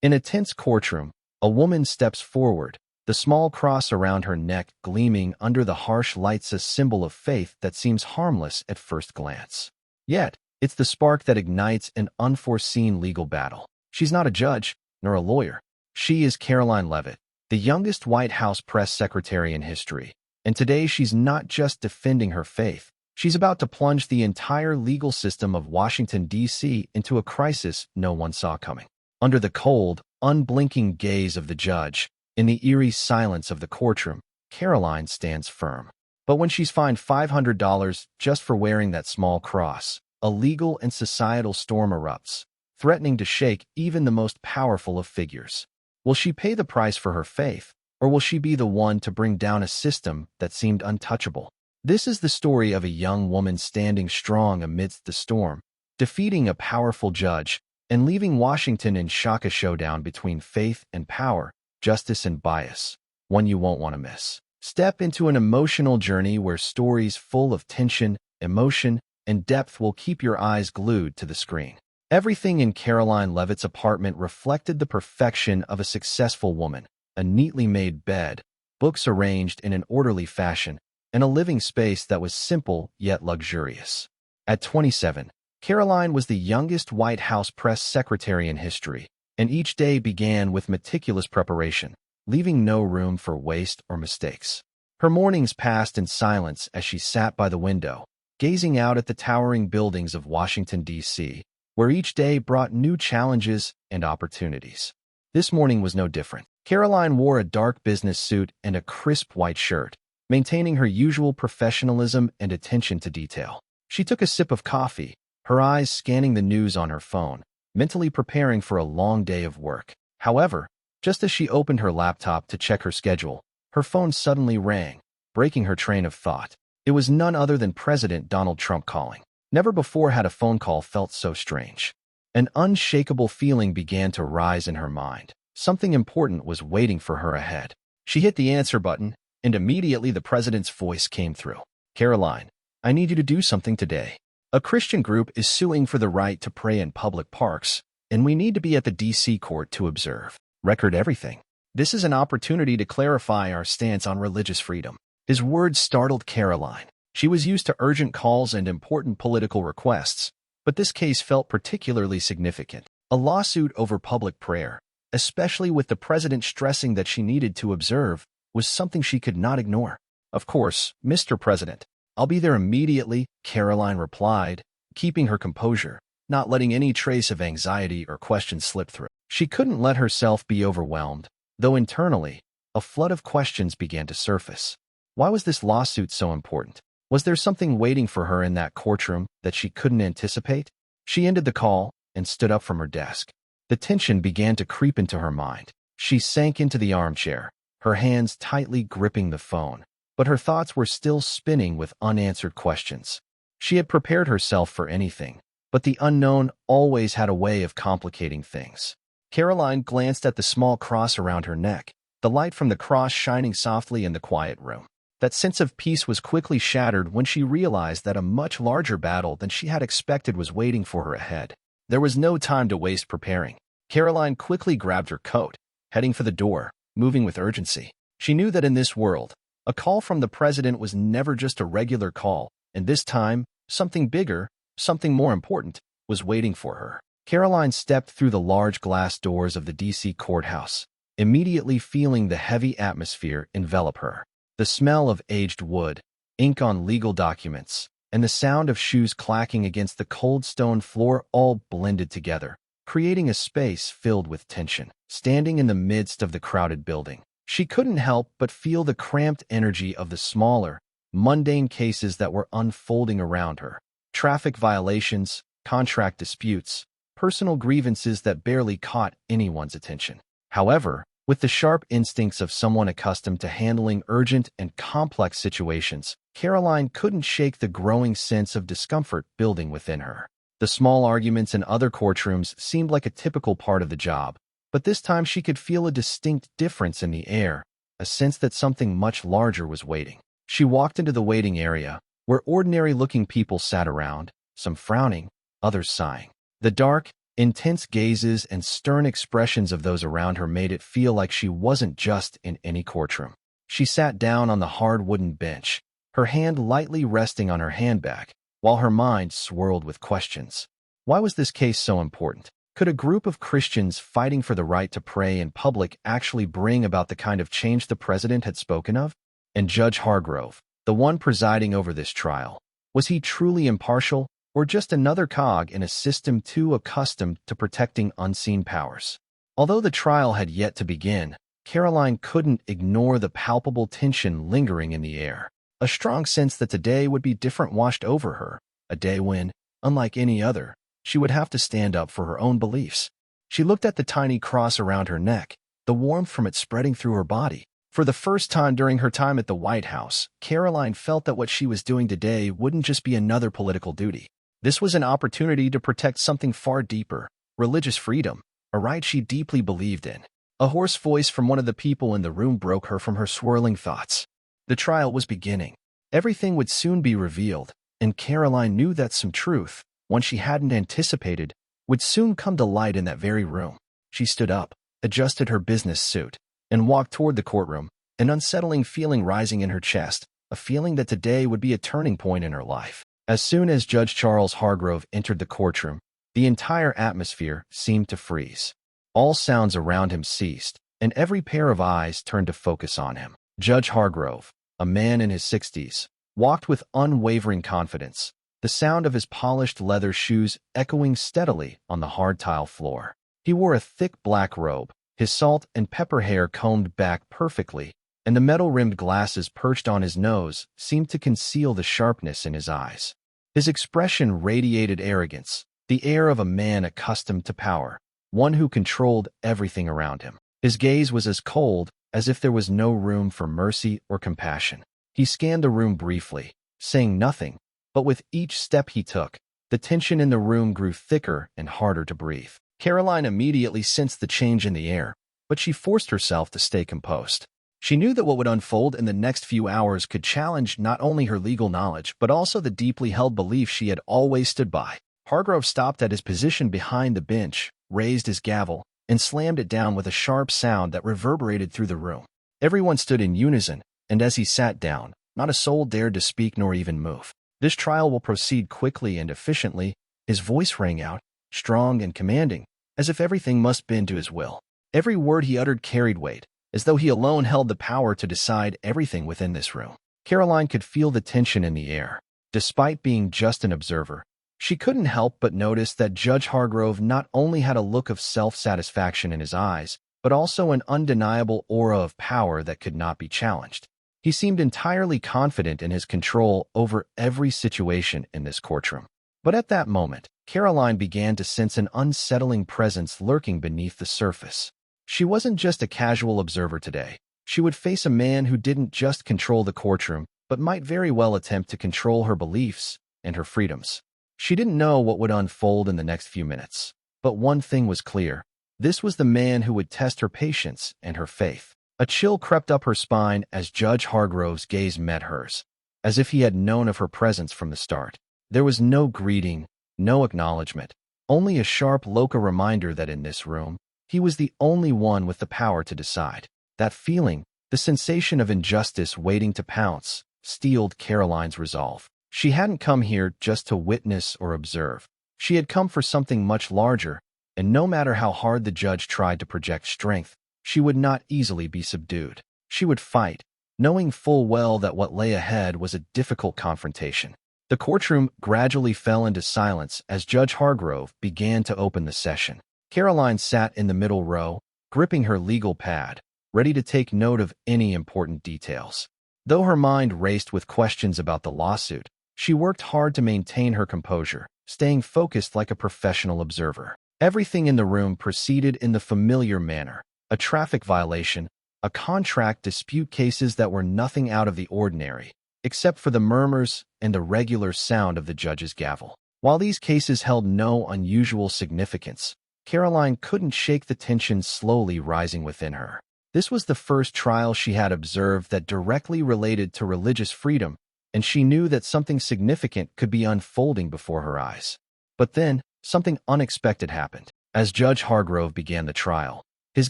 In a tense courtroom, a woman steps forward, the small cross around her neck gleaming under the harsh lights, a symbol of faith that seems harmless at first glance. Yet, it's the spark that ignites an unforeseen legal battle. She's not a judge, nor a lawyer. She is Karoline Leavitt, the youngest White House press secretary in history. And today she's not just defending her faith. She's about to plunge the entire legal system of Washington, D.C. into a crisis no one saw coming. Under the cold, unblinking gaze of the judge, in the eerie silence of the courtroom, Karoline stands firm. But when she's fined $500 just for wearing that small cross, a legal and societal storm erupts, threatening to shake even the most powerful of figures. Will she pay the price for her faith, or will she be the one to bring down a system that seemed untouchable? This is the story of a young woman standing strong amidst the storm, defeating a powerful judge, and leaving Washington in shock, a showdown between faith and power, justice and bias, one you won't want to miss. Step into an emotional journey where stories full of tension, emotion, and depth will keep your eyes glued to the screen. Everything in Karoline Leavitt's apartment reflected the perfection of a successful woman: a neatly made bed, books arranged in an orderly fashion, and a living space that was simple yet luxurious. At 27, Karoline was the youngest White House press secretary in history, and each day began with meticulous preparation, leaving no room for waste or mistakes. Her mornings passed in silence as she sat by the window, gazing out at the towering buildings of Washington, D.C., where each day brought new challenges and opportunities. This morning was no different. Karoline wore a dark business suit and a crisp white shirt, maintaining her usual professionalism and attention to detail. She took a sip of coffee, her eyes scanning the news on her phone, mentally preparing for a long day of work. However, just as she opened her laptop to check her schedule, her phone suddenly rang, breaking her train of thought. It was none other than President Donald Trump calling. Never before had a phone call felt so strange. An unshakable feeling began to rise in her mind. Something important was waiting for her ahead. She hit the answer button, and immediately the president's voice came through. "Karoline, I need you to do something today. A Christian group is suing for the right to pray in public parks, and we need to be at the D.C. court to observe. Record everything. This is an opportunity to clarify our stance on religious freedom." His words startled Karoline. She was used to urgent calls and important political requests, but this case felt particularly significant. A lawsuit over public prayer, especially with the president stressing that she needed to observe, was something she could not ignore. "Of course, Mr. President. I'll be there immediately," Karoline replied, keeping her composure, not letting any trace of anxiety or question slip through. She couldn't let herself be overwhelmed, though internally, a flood of questions began to surface. Why was this lawsuit so important? Was there something waiting for her in that courtroom that she couldn't anticipate? She ended the call and stood up from her desk. The tension began to creep into her mind. She sank into the armchair, her hands tightly gripping the phone, but her thoughts were still spinning with unanswered questions. She had prepared herself for anything, but the unknown always had a way of complicating things. Karoline glanced at the small cross around her neck, the light from the cross shining softly in the quiet room. That sense of peace was quickly shattered when she realized that a much larger battle than she had expected was waiting for her ahead. There was no time to waste preparing. Karoline quickly grabbed her coat, heading for the door, moving with urgency. She knew that in this world, a call from the president was never just a regular call, and this time, something bigger, something more important, was waiting for her. Karoline stepped through the large glass doors of the D.C. courthouse, immediately feeling the heavy atmosphere envelop her. The smell of aged wood, ink on legal documents, and the sound of shoes clacking against the cold stone floor all blended together, creating a space filled with tension. Standing in the midst of the crowded building, she couldn't help but feel the cramped energy of the smaller, mundane cases that were unfolding around her. Traffic violations, contract disputes, personal grievances that barely caught anyone's attention. However, with the sharp instincts of someone accustomed to handling urgent and complex situations, Karoline couldn't shake the growing sense of discomfort building within her. The small arguments in other courtrooms seemed like a typical part of the job, but this time she could feel a distinct difference in the air, a sense that something much larger was waiting. She walked into the waiting area, where ordinary-looking people sat around, some frowning, others sighing. The dark, Intense gazes and stern expressions of those around her made it feel like she wasn't just in any courtroom. She sat down on the hard wooden bench, her hand lightly resting on her handbag, while her mind swirled with questions. Why was this case so important? Could a group of Christians fighting for the right to pray in public actually bring about the kind of change the president had spoken of? And Judge Hargrove, the one presiding over this trial, was he truly impartial, or just another cog in a system too accustomed to protecting unseen powers? Although the trial had yet to begin, Karoline couldn't ignore the palpable tension lingering in the air. A strong sense that today would be different washed over her, a day when, unlike any other, she would have to stand up for her own beliefs. She looked at the tiny cross around her neck, the warmth from it spreading through her body. For the first time during her time at the White House, Karoline felt that what she was doing today wouldn't just be another political duty. This was an opportunity to protect something far deeper, religious freedom, a right she deeply believed in. A hoarse voice from one of the people in the room broke her from her swirling thoughts. The trial was beginning. Everything would soon be revealed, and Karoline knew that some truth, one she hadn't anticipated, would soon come to light in that very room. She stood up, adjusted her business suit, and walked toward the courtroom, an unsettling feeling rising in her chest, a feeling that today would be a turning point in her life. As soon as Judge Charles Hargrove entered the courtroom, the entire atmosphere seemed to freeze. All sounds around him ceased, and every pair of eyes turned to focus on him. Judge Hargrove, a man in his 60s, walked with unwavering confidence, the sound of his polished leather shoes echoing steadily on the hard tile floor. He wore a thick black robe, his salt and pepper hair combed back perfectly, and the metal-rimmed glasses perched on his nose seemed to conceal the sharpness in his eyes. His expression radiated arrogance, the air of a man accustomed to power, one who controlled everything around him. His gaze was as cold as if there was no room for mercy or compassion. He scanned the room briefly, saying nothing, but with each step he took, the tension in the room grew thicker and harder to breathe. Karoline immediately sensed the change in the air, but she forced herself to stay composed. She knew that what would unfold in the next few hours could challenge not only her legal knowledge, but also the deeply held belief she had always stood by. Hargrove stopped at his position behind the bench, raised his gavel, and slammed it down with a sharp sound that reverberated through the room. Everyone stood in unison, and as he sat down, not a soul dared to speak nor even move. "This trial will proceed quickly and efficiently," his voice rang out, strong and commanding, as if everything must bend to his will. Every word he uttered carried weight, as though he alone held the power to decide everything within this room. Karoline could feel the tension in the air. Despite being just an observer, she couldn't help but notice that Judge Hargrove not only had a look of self-satisfaction in his eyes, but also an undeniable aura of power that could not be challenged. He seemed entirely confident in his control over every situation in this courtroom. But at that moment, Karoline began to sense an unsettling presence lurking beneath the surface. She wasn't just a casual observer today. She would face a man who didn't just control the courtroom, but might very well attempt to control her beliefs and her freedoms. She didn't know what would unfold in the next few minutes. But one thing was clear. This was the man who would test her patience and her faith. A chill crept up her spine as Judge Hargrove's gaze met hers, as if he had known of her presence from the start. There was no greeting, no acknowledgement, only a sharp local reminder that in this room, he was the only one with the power to decide. That feeling, the sensation of injustice waiting to pounce, steeled Karoline's resolve. She hadn't come here just to witness or observe. She had come for something much larger, and no matter how hard the judge tried to project strength, she would not easily be subdued. She would fight, knowing full well that what lay ahead was a difficult confrontation. The courtroom gradually fell into silence as Judge Hargrove began to open the session. Karoline sat in the middle row, gripping her legal pad, ready to take note of any important details. Though her mind raced with questions about the lawsuit, she worked hard to maintain her composure, staying focused like a professional observer. Everything in the room proceeded in the familiar manner. A traffic violation, a contract dispute, cases that were nothing out of the ordinary, except for the murmurs and the regular sound of the judge's gavel. While these cases held no unusual significance, Karoline couldn't shake the tension slowly rising within her. This was the first trial she had observed that directly related to religious freedom, and she knew that something significant could be unfolding before her eyes. But then, something unexpected happened. As Judge Hargrove began the trial, his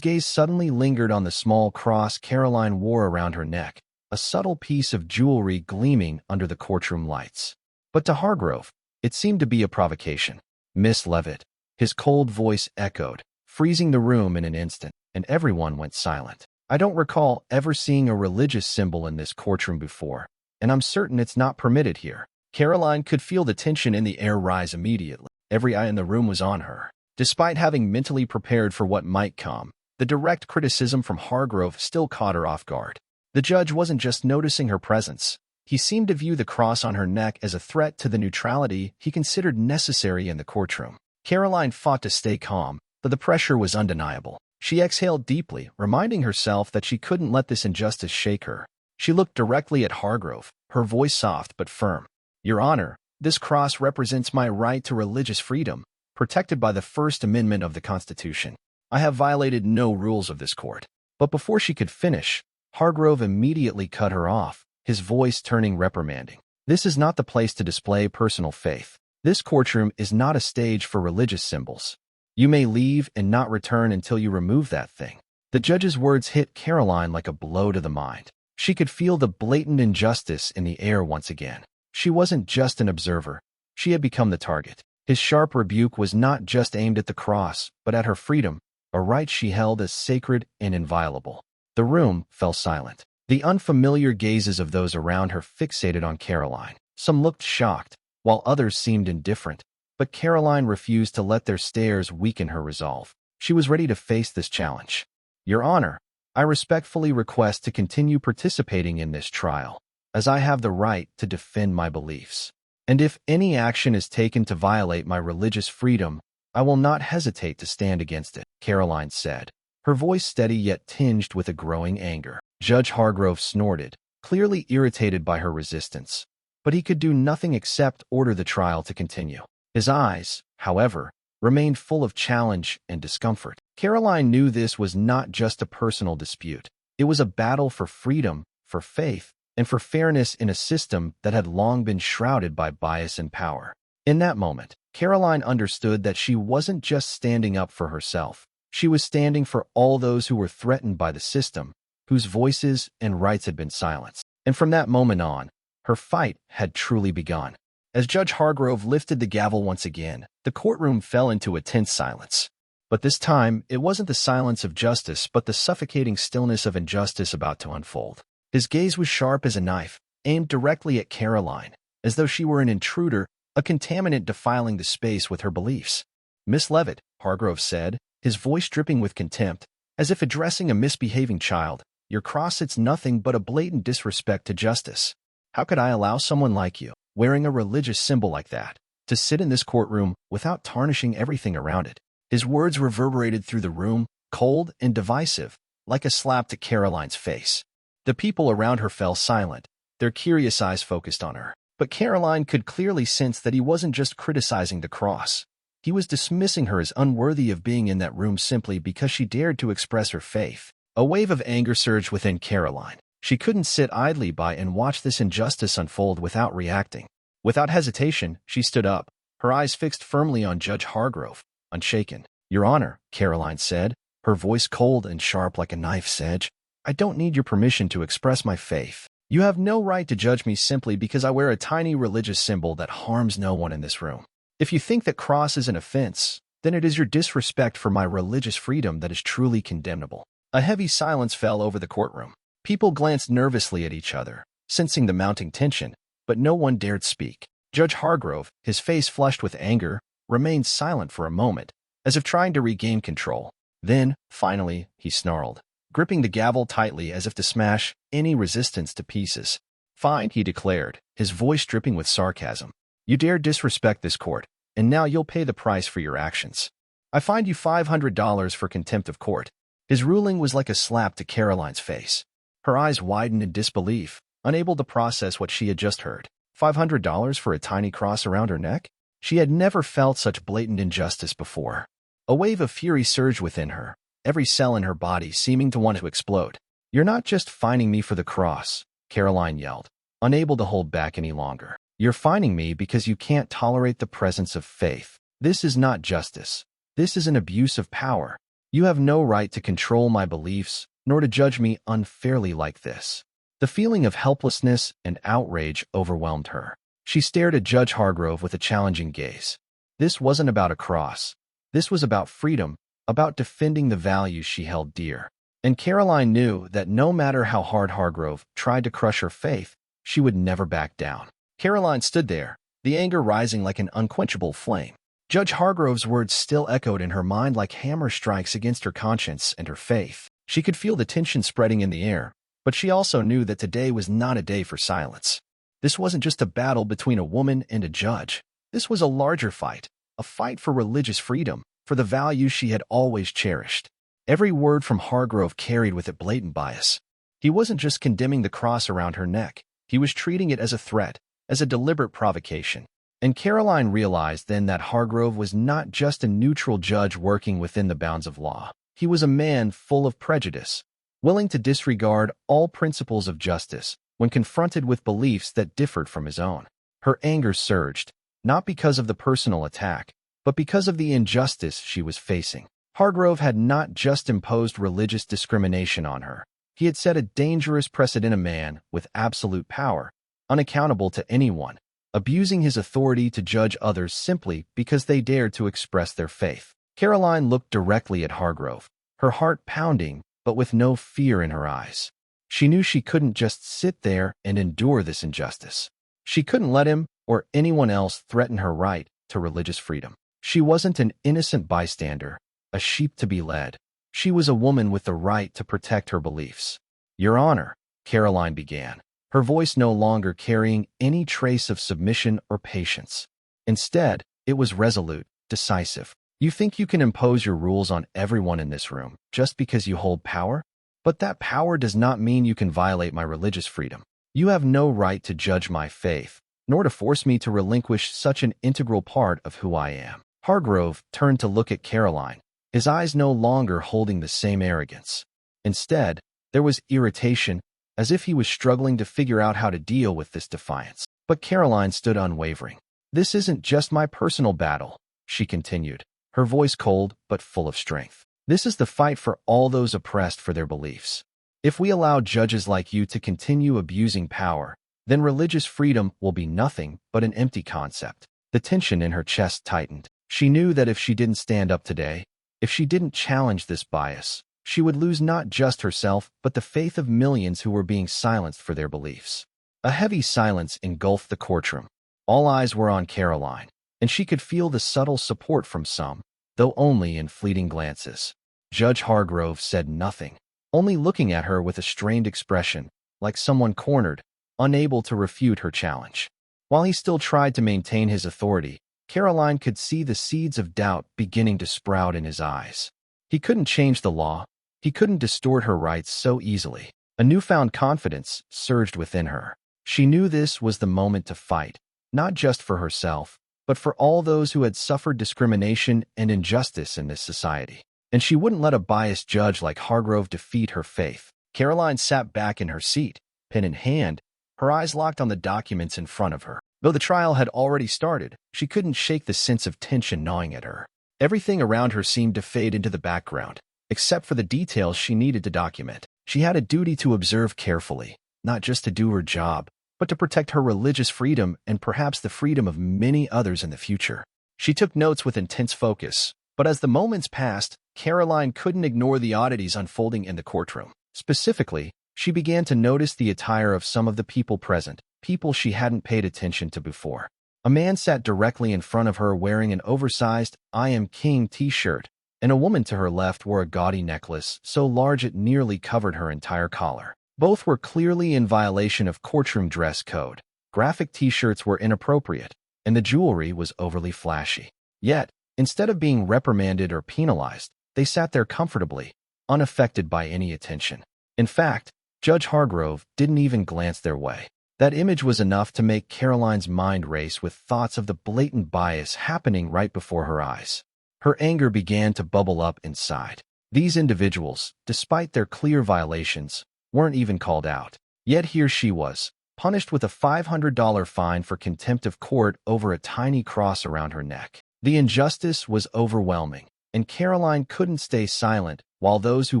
gaze suddenly lingered on the small cross Karoline wore around her neck, a subtle piece of jewelry gleaming under the courtroom lights. But to Hargrove, it seemed to be a provocation. "Miss Leavitt," his cold voice echoed, freezing the room in an instant, and everyone went silent. "I don't recall ever seeing a religious symbol in this courtroom before, and I'm certain it's not permitted here." Karoline could feel the tension in the air rise immediately. Every eye in the room was on her. Despite having mentally prepared for what might come, the direct criticism from Hargrove still caught her off guard. The judge wasn't just noticing her presence. He seemed to view the cross on her neck as a threat to the neutrality he considered necessary in the courtroom. Karoline fought to stay calm, but the pressure was undeniable. She exhaled deeply, reminding herself that she couldn't let this injustice shake her. She looked directly at Hargrove, her voice soft but firm. "Your Honor, this cross represents my right to religious freedom, protected by the First Amendment of the Constitution. I have violated no rules of this court." But before she could finish, Hargrove immediately cut her off, his voice turning reprimanding. "This is not the place to display personal faith. This courtroom is not a stage for religious symbols. You may leave and not return until you remove that thing." The judge's words hit Karoline like a blow to the mind. She could feel the blatant injustice in the air once again. She wasn't just an observer. She had become the target. His sharp rebuke was not just aimed at the cross, but at her freedom, a right she held as sacred and inviolable. The room fell silent. The unfamiliar gazes of those around her fixated on Karoline. Some looked shocked, while others seemed indifferent. But Karoline refused to let their stares weaken her resolve. She was ready to face this challenge. "Your Honor, I respectfully request to continue participating in this trial, as I have the right to defend my beliefs. And if any action is taken to violate my religious freedom, I will not hesitate to stand against it," Karoline said, her voice steady yet tinged with a growing anger. Judge Hargrove snorted, clearly irritated by her resistance. But he could do nothing except order the trial to continue. His eyes, however, remained full of challenge and discomfort. Karoline knew this was not just a personal dispute. It was a battle for freedom, for faith, and for fairness in a system that had long been shrouded by bias and power. In that moment, Karoline understood that she wasn't just standing up for herself. She was standing for all those who were threatened by the system, whose voices and rights had been silenced. And from that moment on, her fight had truly begun. As Judge Hargrove lifted the gavel once again, the courtroom fell into a tense silence. But this time, it wasn't the silence of justice, but the suffocating stillness of injustice about to unfold. His gaze was sharp as a knife, aimed directly at Karoline, as though she were an intruder, a contaminant defiling the space with her beliefs. "Miss Leavitt," Hargrove said, his voice dripping with contempt, as if addressing a misbehaving child, "your cross sits nothing but a blatant disrespect to justice. How could I allow someone like you, wearing a religious symbol like that, to sit in this courtroom without tarnishing everything around it?" His words reverberated through the room, cold and divisive, like a slap to Karoline's face. The people around her fell silent, their curious eyes focused on her. But Karoline could clearly sense that he wasn't just criticizing the cross. He was dismissing her as unworthy of being in that room simply because she dared to express her faith. A wave of anger surged within Karoline. She couldn't sit idly by and watch this injustice unfold without reacting. Without hesitation, she stood up, her eyes fixed firmly on Judge Hargrove, unshaken. "Your Honor," Karoline said, her voice cold and sharp like a knife's edge, "I don't need your permission to express my faith. You have no right to judge me simply because I wear a tiny religious symbol that harms no one in this room. If you think that cross is an offense, then it is your disrespect for my religious freedom that is truly condemnable." A heavy silence fell over the courtroom. People glanced nervously at each other, sensing the mounting tension, but no one dared speak. Judge Hargrove, his face flushed with anger, remained silent for a moment, as if trying to regain control. Then, finally, he snarled, gripping the gavel tightly as if to smash any resistance to pieces. "Fine," he declared, his voice dripping with sarcasm. "You dare disrespect this court, and now you'll pay the price for your actions. I find you $500 for contempt of court." His ruling was like a slap to Karoline's face. Her eyes widened in disbelief, unable to process what she had just heard. $500 for a tiny cross around her neck? She had never felt such blatant injustice before. A wave of fury surged within her, every cell in her body seeming to want to explode. "You're not just fining me for the cross," Karoline yelled, unable to hold back any longer. "You're fining me because you can't tolerate the presence of faith." This is not justice. This is an abuse of power. You have no right to control my beliefs, nor to judge me unfairly like this." The feeling of helplessness and outrage overwhelmed her. She stared at Judge Hargrove with a challenging gaze. This wasn't about a cross. This was about freedom, about defending the values she held dear. And Karoline knew that no matter how hard Hargrove tried to crush her faith, she would never back down. Karoline stood there, the anger rising like an unquenchable flame. Judge Hargrove's words still echoed in her mind like hammer strikes against her conscience and her faith. She could feel the tension spreading in the air, but she also knew that today was not a day for silence. This wasn't just a battle between a woman and a judge. This was a larger fight, a fight for religious freedom, for the values she had always cherished. Every word from Hargrove carried with it blatant bias. He wasn't just condemning the cross around her neck. He was treating it as a threat, as a deliberate provocation. And Karoline realized then that Hargrove was not just a neutral judge working within the bounds of law. He was a man full of prejudice, willing to disregard all principles of justice when confronted with beliefs that differed from his own. Her anger surged, not because of the personal attack, but because of the injustice she was facing. Hargrove had not just imposed religious discrimination on her. He had set a dangerous precedent: a man with absolute power, unaccountable to anyone, abusing his authority to judge others simply because they dared to express their faith. Karoline looked directly at Hargrove, her heart pounding, but with no fear in her eyes. She knew she couldn't just sit there and endure this injustice. She couldn't let him or anyone else threaten her right to religious freedom. She wasn't an innocent bystander, a sheep to be led. She was a woman with the right to protect her beliefs. "Your Honor," Karoline began, her voice no longer carrying any trace of submission or patience. Instead, it was resolute, decisive. "You think you can impose your rules on everyone in this room just because you hold power? But that power does not mean you can violate my religious freedom. You have no right to judge my faith, nor to force me to relinquish such an integral part of who I am." Hargrove turned to look at Karoline, his eyes no longer holding the same arrogance. Instead, there was irritation, as if he was struggling to figure out how to deal with this defiance. But Karoline stood unwavering. "This isn't just my personal battle," she continued, her voice cold but full of strength. "This is the fight for all those oppressed for their beliefs. If we allow judges like you to continue abusing power, then religious freedom will be nothing but an empty concept." The tension in her chest tightened. She knew that if she didn't stand up today, if she didn't challenge this bias, she would lose not just herself but the faith of millions who were being silenced for their beliefs. A heavy silence engulfed the courtroom. All eyes were on Karoline, and she could feel the subtle support from some, though only in fleeting glances. Judge Hargrove said nothing, only looking at her with a strained expression, like someone cornered, unable to refute her challenge. While he still tried to maintain his authority, Karoline could see the seeds of doubt beginning to sprout in his eyes. He couldn't change the law. He couldn't distort her rights so easily. A newfound confidence surged within her. She knew this was the moment to fight, not just for herself, but for all those who had suffered discrimination and injustice in this society. And she wouldn't let a biased judge like Hargrove defeat her faith. Karoline sat back in her seat, pen in hand, her eyes locked on the documents in front of her. Though the trial had already started, she couldn't shake the sense of tension gnawing at her. Everything around her seemed to fade into the background, except for the details she needed to document. She had a duty to observe carefully, not just to do her job, but to protect her religious freedom and perhaps the freedom of many others in the future. She took notes with intense focus, but as the moments passed, Karoline couldn't ignore the oddities unfolding in the courtroom. Specifically, she began to notice the attire of some of the people present, people she hadn't paid attention to before. A man sat directly in front of her wearing an oversized "I Am King" t-shirt, and a woman to her left wore a gaudy necklace so large it nearly covered her entire collar. Both were clearly in violation of courtroom dress code. Graphic t-shirts were inappropriate, and the jewelry was overly flashy. Yet, instead of being reprimanded or penalized, they sat there comfortably, unaffected by any attention. In fact, Judge Hargrove didn't even glance their way. That image was enough to make Karoline's mind race with thoughts of the blatant bias happening right before her eyes. Her anger began to bubble up inside. These individuals, despite their clear violations, weren't even called out. Yet here she was, punished with a $500 fine for contempt of court over a tiny cross around her neck. The injustice was overwhelming, and Karoline couldn't stay silent while those who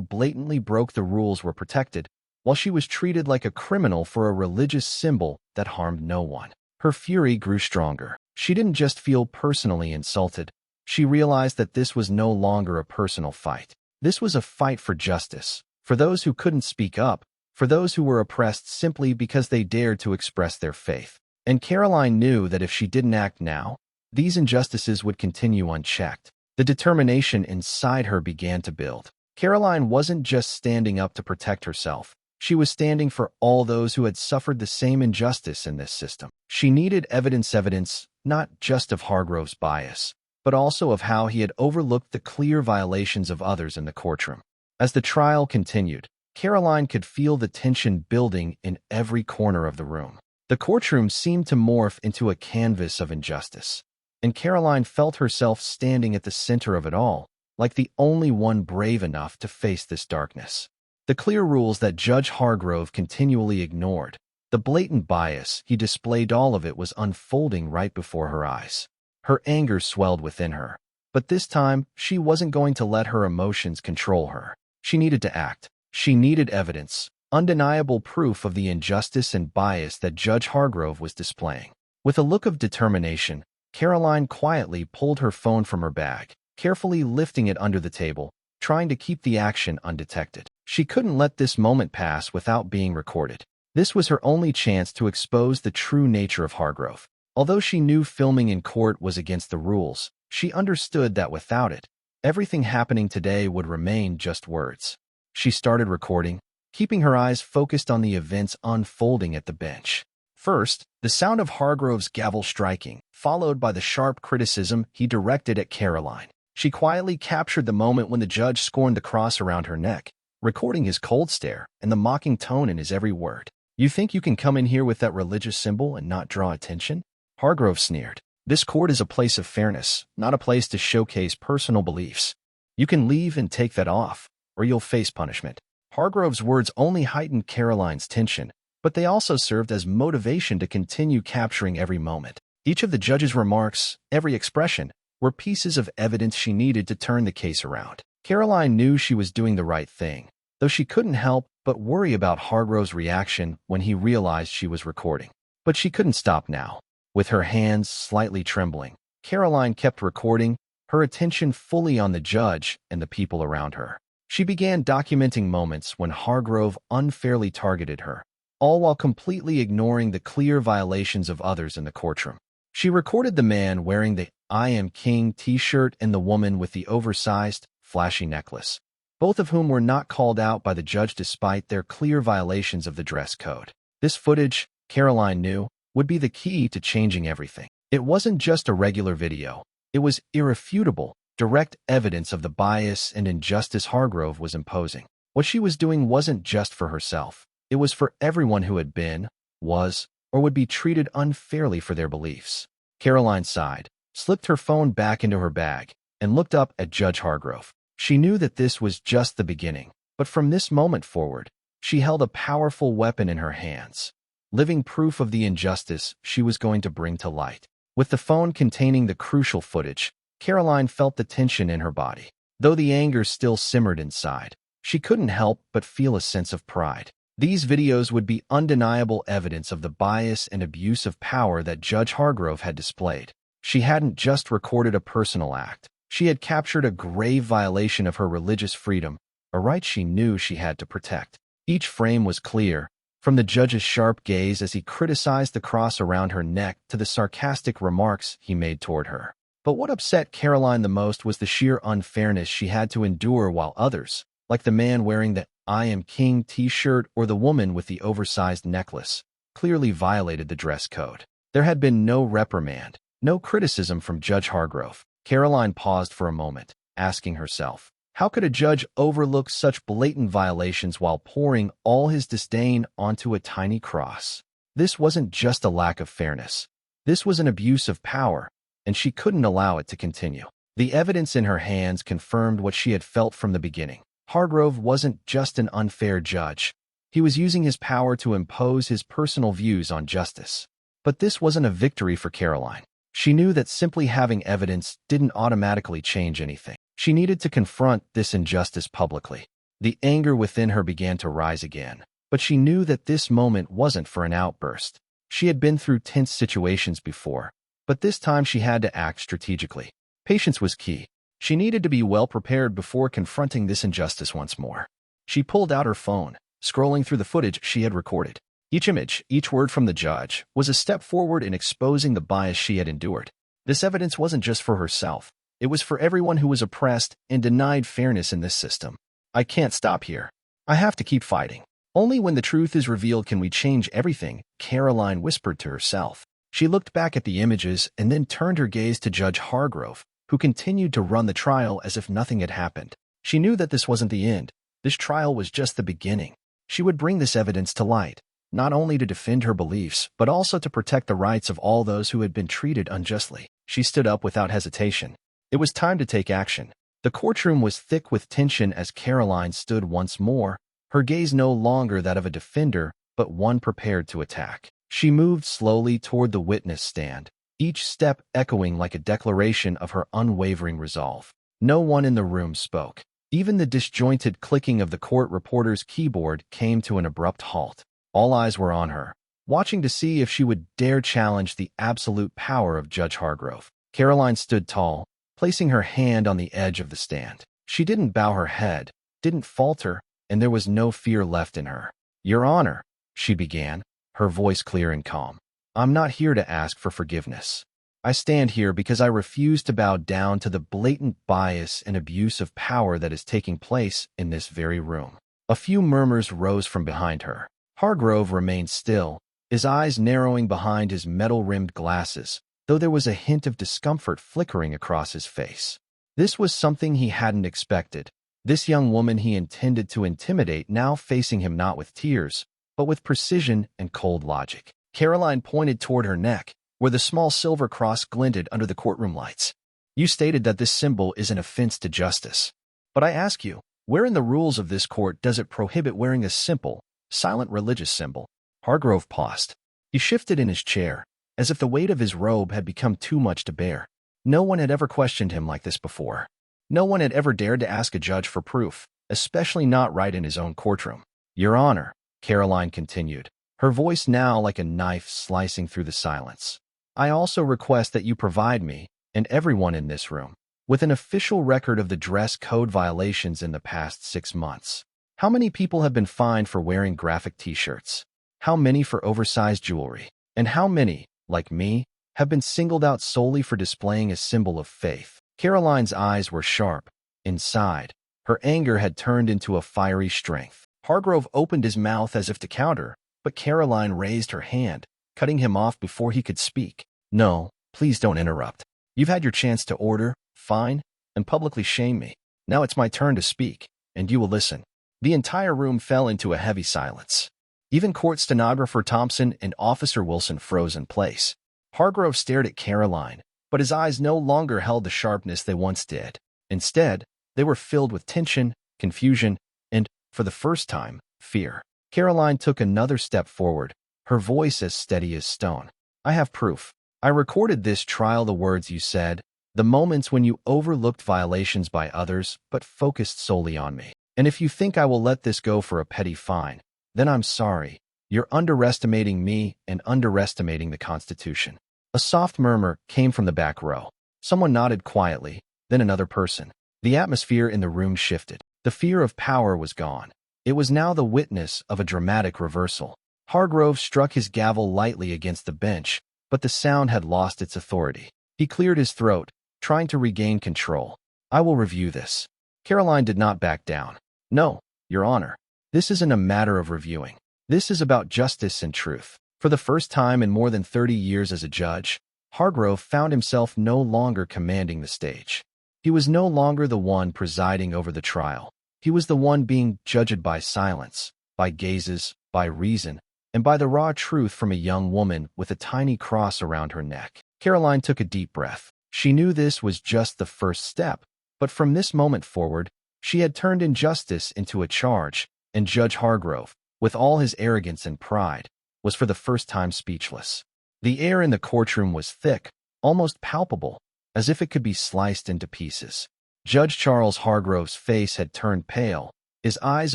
blatantly broke the rules were protected, while she was treated like a criminal for a religious symbol that harmed no one. Her fury grew stronger. She didn't just feel personally insulted. She realized that this was no longer a personal fight. This was a fight for justice, for those who couldn't speak up, for those who were oppressed simply because they dared to express their faith. And Karoline knew that if she didn't act now, these injustices would continue unchecked. The determination inside her began to build. Karoline wasn't just standing up to protect herself. She was standing for all those who had suffered the same injustice in this system. She needed evidence, not just of Hargrove's bias, but also of how he had overlooked the clear violations of others in the courtroom. As the trial continued, Karoline could feel the tension building in every corner of the room. The courtroom seemed to morph into a canvas of injustice, and Karoline felt herself standing at the center of it all, like the only one brave enough to face this darkness. The clear rules that Judge Hargrove continually ignored, the blatant bias he displayed, all of it was unfolding right before her eyes. Her anger swelled within her, but this time she wasn't going to let her emotions control her. She needed to act. She needed evidence, undeniable proof of the injustice and bias that Judge Hargrove was displaying. With a look of determination, Karoline quietly pulled her phone from her bag, carefully lifting it under the table, trying to keep the action undetected. She couldn't let this moment pass without being recorded. This was her only chance to expose the true nature of Hargrove. Although she knew filming in court was against the rules, she understood that without it, everything happening today would remain just words. She started recording, keeping her eyes focused on the events unfolding at the bench. First, the sound of Hargrove's gavel striking, followed by the sharp criticism he directed at Karoline. She quietly captured the moment when the judge scorned the cross around her neck, recording his cold stare and the mocking tone in his every word. "You think you can come in here with that religious symbol and not draw attention?" Hargrove sneered. "This court is a place of fairness, not a place to showcase personal beliefs. You can leave and take that off, or you'll face punishment." Hargrove's words only heightened Karoline's tension, but they also served as motivation to continue capturing every moment. Each of the judge's remarks, every expression, were pieces of evidence she needed to turn the case around. Karoline knew she was doing the right thing, though she couldn't help but worry about Hargrove's reaction when he realized she was recording. But she couldn't stop now. With her hands slightly trembling, Karoline kept recording, her attention fully on the judge and the people around her. She began documenting moments when Hargrove unfairly targeted her, all while completely ignoring the clear violations of others in the courtroom. She recorded the man wearing the "I Am King" t-shirt and the woman with the oversized, flashy necklace, both of whom were not called out by the judge despite their clear violations of the dress code. This footage, Karoline knew, would be the key to changing everything. It wasn't just a regular video. It was irrefutable, direct evidence of the bias and injustice Hargrove was imposing. What she was doing wasn't just for herself. It was for everyone who had been, was, or would be treated unfairly for their beliefs. Karoline sighed, slipped her phone back into her bag, and looked up at Judge Hargrove. She knew that this was just the beginning, but from this moment forward, she held a powerful weapon in her hands, living proof of the injustice she was going to bring to light. With the phone containing the crucial footage, Karoline felt the tension in her body. Though the anger still simmered inside, she couldn't help but feel a sense of pride. These videos would be undeniable evidence of the bias and abuse of power that Judge Hargrove had displayed. She hadn't just recorded a personal act. She had captured a grave violation of her religious freedom, a right she knew she had to protect. Each frame was clear, from the judge's sharp gaze as he criticized the cross around her neck to the sarcastic remarks he made toward her. But what upset Karoline the most was the sheer unfairness she had to endure while others, like the man wearing the "I Am King" t-shirt or the woman with the oversized necklace, clearly violated the dress code. There had been no reprimand, no criticism from Judge Hargrove. Karoline paused for a moment, asking herself, how could a judge overlook such blatant violations while pouring all his disdain onto a tiny cross? This wasn't just a lack of fairness. This was an abuse of power, and she couldn't allow it to continue. The evidence in her hands confirmed what she had felt from the beginning. Hargrove wasn't just an unfair judge. He was using his power to impose his personal views on justice. But this wasn't a victory for Karoline. She knew that simply having evidence didn't automatically change anything. She needed to confront this injustice publicly. The anger within her began to rise again, but she knew that this moment wasn't for an outburst. She had been through tense situations before, but this time she had to act strategically. Patience was key. She needed to be well prepared before confronting this injustice once more. She pulled out her phone, scrolling through the footage she had recorded. Each image, each word from the judge, was a step forward in exposing the bias she had endured. This evidence wasn't just for herself. It was for everyone who was oppressed and denied fairness in this system. I can't stop here. I have to keep fighting. Only when the truth is revealed can we change everything, Karoline whispered to herself. She looked back at the images and then turned her gaze to Judge Hargrove, who continued to run the trial as if nothing had happened. She knew that this wasn't the end. This trial was just the beginning. She would bring this evidence to light, not only to defend her beliefs, but also to protect the rights of all those who had been treated unjustly. She stood up without hesitation. It was time to take action. The courtroom was thick with tension as Karoline stood once more, her gaze no longer that of a defender, but one prepared to attack. She moved slowly toward the witness stand, each step echoing like a declaration of her unwavering resolve. No one in the room spoke. Even the disjointed clicking of the court reporter's keyboard came to an abrupt halt. All eyes were on her, watching to see if she would dare challenge the absolute power of Judge Hargrove. Karoline stood tall, placing her hand on the edge of the stand. She didn't bow her head, didn't falter, and there was no fear left in her. "Your Honor," she began, her voice clear and calm. "I'm not here to ask for forgiveness. I stand here because I refuse to bow down to the blatant bias and abuse of power that is taking place in this very room." A few murmurs rose from behind her. Hargrove remained still, his eyes narrowing behind his metal-rimmed glasses, though there was a hint of discomfort flickering across his face. This was something he hadn't expected. This young woman he intended to intimidate now facing him not with tears, but with precision and cold logic. Karoline pointed toward her neck, where the small silver cross glinted under the courtroom lights. "You stated that this symbol is an offense to justice. But I ask you, where in the rules of this court does it prohibit wearing a simple, silent religious symbol?" Hargrove paused. He shifted in his chair, as if the weight of his robe had become too much to bear. No one had ever questioned him like this before. No one had ever dared to ask a judge for proof, especially not right in his own courtroom. "Your Honor," Karoline continued, her voice now like a knife slicing through the silence. "I also request that you provide me, and everyone in this room, with an official record of the dress code violations in the past 6 months. How many people have been fined for wearing graphic t-shirts? How many for oversized jewelry? And how many, like me, have been singled out solely for displaying a symbol of faith?" Karoline's eyes were sharp. Inside, her anger had turned into a fiery strength. Hargrove opened his mouth as if to counter, but Karoline raised her hand, cutting him off before he could speak. "No, please don't interrupt. You've had your chance to order, fine, and publicly shame me. Now it's my turn to speak, and you will listen." The entire room fell into a heavy silence. Even court stenographer Thompson and Officer Wilson froze in place. Hargrove stared at Karoline, but his eyes no longer held the sharpness they once did. Instead, they were filled with tension, confusion, and, for the first time, fear. Karoline took another step forward, her voice as steady as stone. "I have proof. I recorded this trial, the words you said, the moments when you overlooked violations by others but focused solely on me. And if you think I will let this go for a petty fine, then I'm sorry. You're underestimating me and underestimating the Constitution." A soft murmur came from the back row. Someone nodded quietly, then another person. The atmosphere in the room shifted. The fear of power was gone. It was now the witness of a dramatic reversal. Hargrove struck his gavel lightly against the bench, but the sound had lost its authority. He cleared his throat, trying to regain control. "I will review this." Karoline did not back down. "No, Your Honor. This isn't a matter of reviewing. This is about justice and truth." For the first time in more than 30 years as a judge, Hargrove found himself no longer commanding the stage. He was no longer the one presiding over the trial. He was the one being judged by silence, by gazes, by reason, and by the raw truth from a young woman with a tiny cross around her neck. Karoline took a deep breath. She knew this was just the first step, but from this moment forward, she had turned injustice into a charge, and Judge Hargrove, with all his arrogance and pride, was for the first time speechless. The air in the courtroom was thick, almost palpable, as if it could be sliced into pieces. Judge Charles Hargrove's face had turned pale, his eyes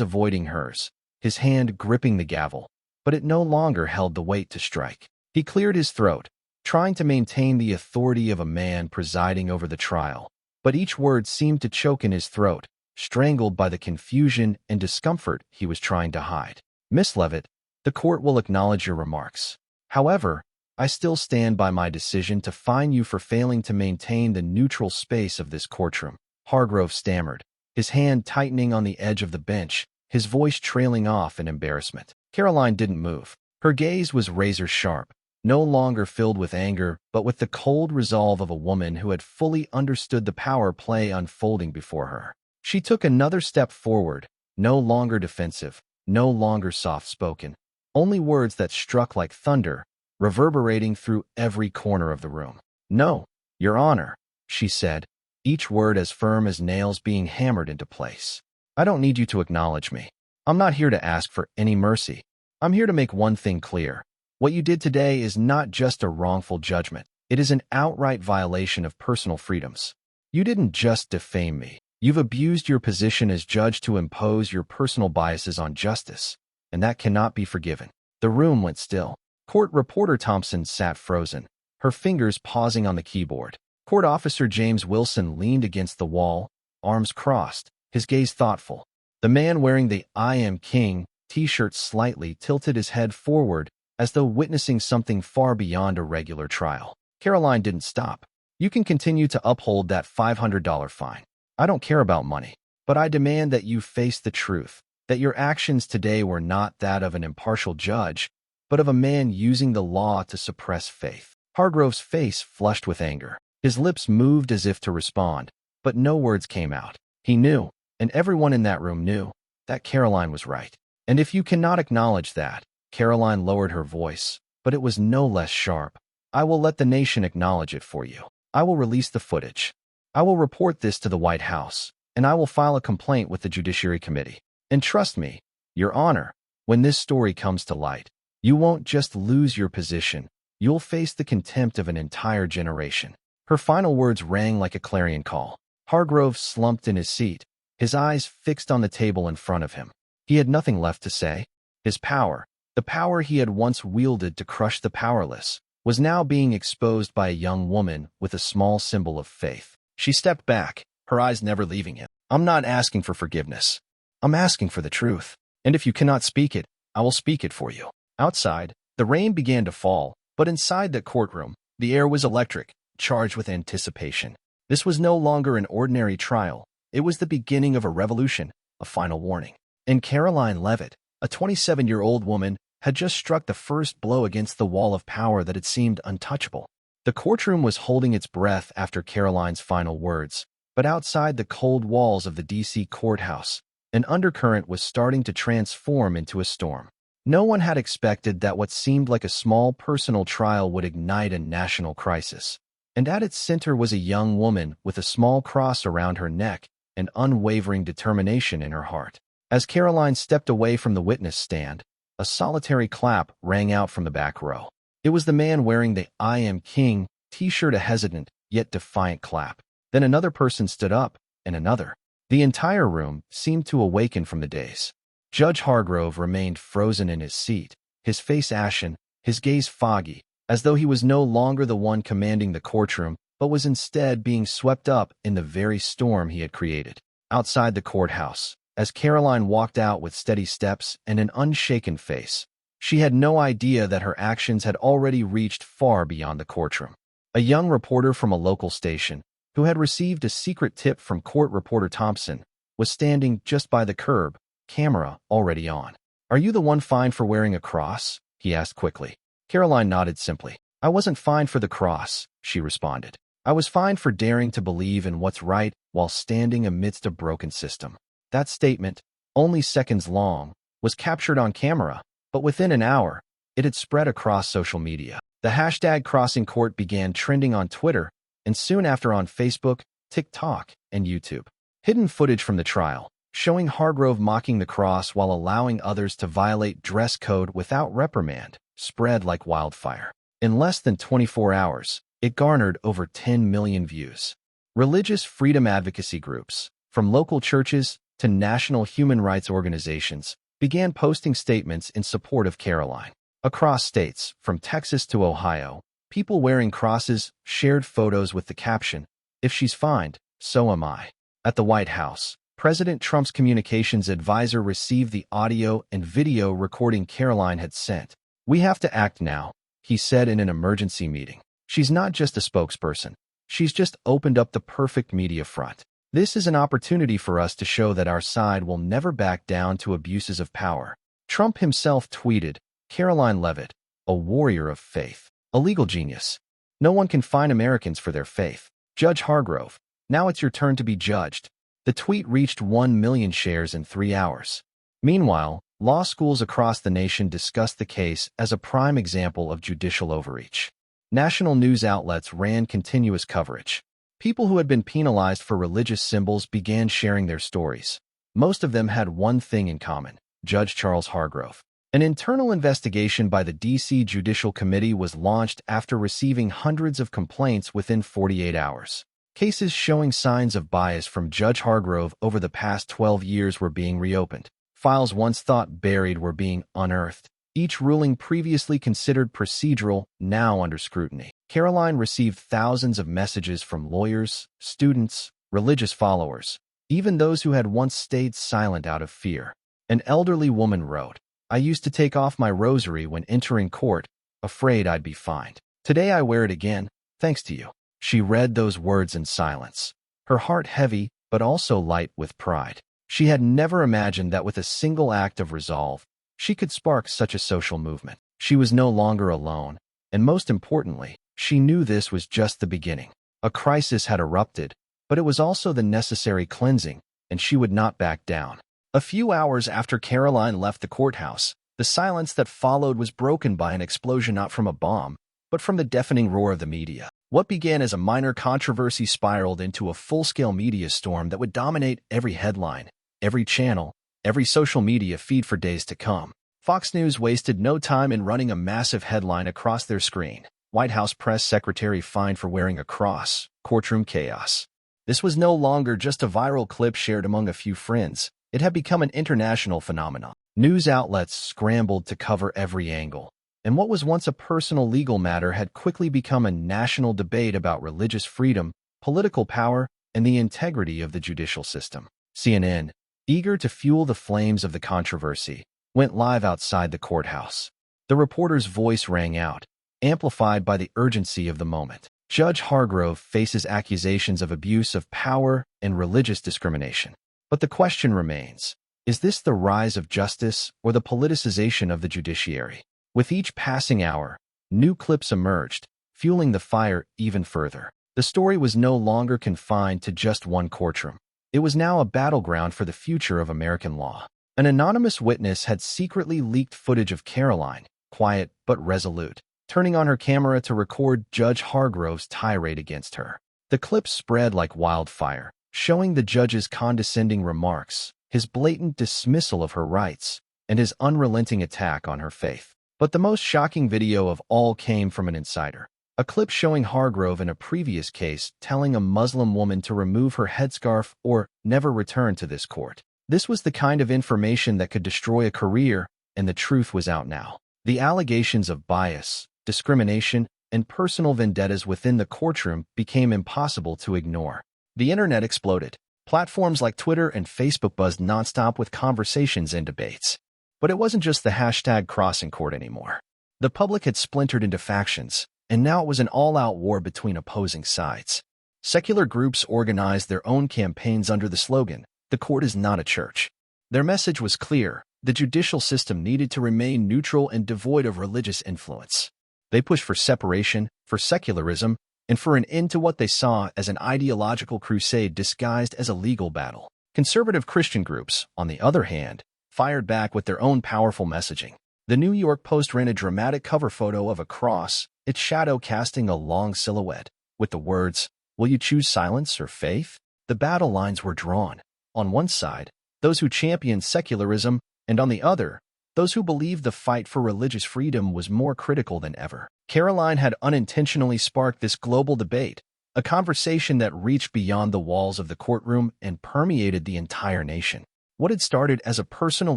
avoiding hers, his hand gripping the gavel, but it no longer held the weight to strike. He cleared his throat, trying to maintain the authority of a man presiding over the trial, but each word seemed to choke in his throat, strangled by the confusion and discomfort he was trying to hide. Miss Leavitt, the court will acknowledge your remarks. However, I still stand by my decision to fine you for failing to maintain the neutral space of this courtroom. Hargrove stammered, his hand tightening on the edge of the bench, his voice trailing off in embarrassment. Karoline didn't move. Her gaze was razor-sharp, no longer filled with anger, but with the cold resolve of a woman who had fully understood the power play unfolding before her. She took another step forward, no longer defensive, no longer soft-spoken, only words that struck like thunder, reverberating through every corner of the room. "No, Your Honor," she said, each word as firm as nails being hammered into place. "I don't need you to acknowledge me. I'm not here to ask for any mercy. I'm here to make one thing clear. What you did today is not just a wrongful judgment. It is an outright violation of personal freedoms. You didn't just defame me. You've abused your position as judge to impose your personal biases on justice, and that cannot be forgiven." The room went still. Court reporter Thompson sat frozen, her fingers pausing on the keyboard. Court officer James Wilson leaned against the wall, arms crossed, his gaze thoughtful. The man wearing the "I Am King" t-shirt slightly tilted his head forward as though witnessing something far beyond a regular trial. Karoline didn't stop. "You can continue to uphold that $500 fine. I don't care about money, but I demand that you face the truth, that your actions today were not that of an impartial judge, but of a man using the law to suppress faith." Hargrove's face flushed with anger. His lips moved as if to respond, but no words came out. He knew, and everyone in that room knew, that Karoline was right. "And if you cannot acknowledge that," Karoline lowered her voice, but it was no less sharp, "I will let the nation acknowledge it for you. I will release the footage. I will report this to the White House, and I will file a complaint with the Judiciary Committee. And trust me, Your Honor, when this story comes to light, you won't just lose your position, you'll face the contempt of an entire generation." Her final words rang like a clarion call. Hargrove slumped in his seat, his eyes fixed on the table in front of him. He had nothing left to say. His power, the power he had once wielded to crush the powerless, was now being exposed by a young woman with a small symbol of faith. She stepped back, her eyes never leaving him. "I'm not asking for forgiveness. I'm asking for the truth. And if you cannot speak it, I will speak it for you." Outside, the rain began to fall, but inside the courtroom, the air was electric, charged with anticipation. This was no longer an ordinary trial. It was the beginning of a revolution, a final warning. And Karoline Leavitt, a 27-year-old woman, had just struck the first blow against the wall of power that had seemed untouchable. The courtroom was holding its breath after Karoline's final words, but outside the cold walls of the D.C. courthouse, an undercurrent was starting to transform into a storm. No one had expected that what seemed like a small personal trial would ignite a national crisis. And at its center was a young woman with a small cross around her neck and unwavering determination in her heart. As Karoline stepped away from the witness stand, a solitary clap rang out from the back row. It was the man wearing the "I Am King" t-shirt, a hesitant yet defiant clap. Then another person stood up, and another. The entire room seemed to awaken from the daze. Judge Hargrove remained frozen in his seat, his face ashen, his gaze foggy, as though he was no longer the one commanding the courtroom, but was instead being swept up in the very storm he had created. Outside the courthouse, as Karoline walked out with steady steps and an unshaken face, she had no idea that her actions had already reached far beyond the courtroom. A young reporter from a local station, who had received a secret tip from court reporter Thompson, was standing just by the curb, camera already on. "Are you the one fined for wearing a cross?" he asked quickly. Karoline nodded simply. "I wasn't fined for the cross," she responded. "I was fined for daring to believe in what's right while standing amidst a broken system." That statement, only seconds long, was captured on camera, but within an hour, it had spread across social media. The hashtag #CrossingCourt began trending on Twitter, and soon after on Facebook, TikTok, and YouTube. Hidden footage from the trial, showing Hargrove mocking the cross while allowing others to violate dress code without reprimand, spread like wildfire. In less than 24 hours, It garnered over 10 million views. Religious freedom advocacy groups, from local churches to national human rights organizations, began posting statements in support of Karoline. Across states, from Texas to Ohio, people wearing crosses shared photos with the caption, "If she's fined, so am I." At the White House, President Trump's communications advisor received the audio and video recording Karoline had sent. "We have to act now," he said in an emergency meeting. "She's not just a spokesperson. She's just opened up the perfect media front. This is an opportunity for us to show that our side will never back down to abuses of power." Trump himself tweeted, "Karoline Leavitt, a warrior of faith, a legal genius. No one can fine Americans for their faith. Judge Hargrove, now it's your turn to be judged." The tweet reached 1 million shares in 3 hours. Meanwhile, law schools across the nation discussed the case as a prime example of judicial overreach. National news outlets ran continuous coverage. People who had been penalized for religious symbols began sharing their stories. Most of them had one thing in common: Judge Charles Hargrove. An internal investigation by the D.C. Judicial Committee was launched after receiving hundreds of complaints within 48 hours. Cases showing signs of bias from Judge Hargrove over the past 12 years were being reopened. Files once thought buried were being unearthed. Each ruling previously considered procedural, now under scrutiny. Karoline received thousands of messages from lawyers, students, religious followers, even those who had once stayed silent out of fear. An elderly woman wrote, "I used to take off my rosary when entering court, afraid I'd be fined. Today I wear it again, thanks to you." She read those words in silence, her heart heavy but also light with pride. She had never imagined that with a single act of resolve, she could spark such a social movement. She was no longer alone, and most importantly, she knew this was just the beginning. A crisis had erupted, but it was also the necessary cleansing, and she would not back down. A few hours after Karoline left the courthouse, the silence that followed was broken by an explosion not from a bomb, but from the deafening roar of the media. What began as a minor controversy spiraled into a full-scale media storm that would dominate every headline, every channel, every social media feed for days to come. Fox News wasted no time in running a massive headline across their screen: "White House press secretary fined for wearing a cross, courtroom chaos." This was no longer just a viral clip shared among a few friends. It had become an international phenomenon. News outlets scrambled to cover every angle, and what was once a personal legal matter had quickly become a national debate about religious freedom, political power, and the integrity of the judicial system. CNN, eager to fuel the flames of the controversy, went live outside the courthouse. The reporter's voice rang out, amplified by the urgency of the moment. Judge Hargrove faces accusations of abuse of power and religious discrimination. But the question remains, is this the rise of justice or the politicization of the judiciary? With each passing hour, new clips emerged, fueling the fire even further. The story was no longer confined to just one courtroom. It was now a battleground for the future of American law. An anonymous witness had secretly leaked footage of Karoline, quiet but resolute, turning on her camera to record Judge Hargrove's tirade against her. The clip spread like wildfire, showing the judge's condescending remarks, his blatant dismissal of her rights, and his unrelenting attack on her faith. But the most shocking video of all came from an insider. A clip showing Hargrove in a previous case telling a Muslim woman to remove her headscarf or never return to this court. This was the kind of information that could destroy a career, and the truth was out now. The allegations of bias, discrimination, and personal vendettas within the courtroom became impossible to ignore. The internet exploded. Platforms like Twitter and Facebook buzzed nonstop with conversations and debates. But it wasn't just the hashtag crossing court anymore. The public had splintered into factions, and now it was an all-out war between opposing sides. Secular groups organized their own campaigns under the slogan, "The court is not a church." Their message was clear: the judicial system needed to remain neutral and devoid of religious influence. They pushed for separation, for secularism, and for an end to what they saw as an ideological crusade disguised as a legal battle. Conservative Christian groups, on the other hand, fired back with their own powerful messaging. The New York Post ran a dramatic cover photo of a cross, its shadow casting a long silhouette, with the words, "Will you choose silence or faith?" The battle lines were drawn. On one side, those who championed secularism, and on the other, Those who believed the fight for religious freedom was more critical than ever. Karoline had unintentionally sparked this global debate, a conversation that reached beyond the walls of the courtroom and permeated the entire nation. What had started as a personal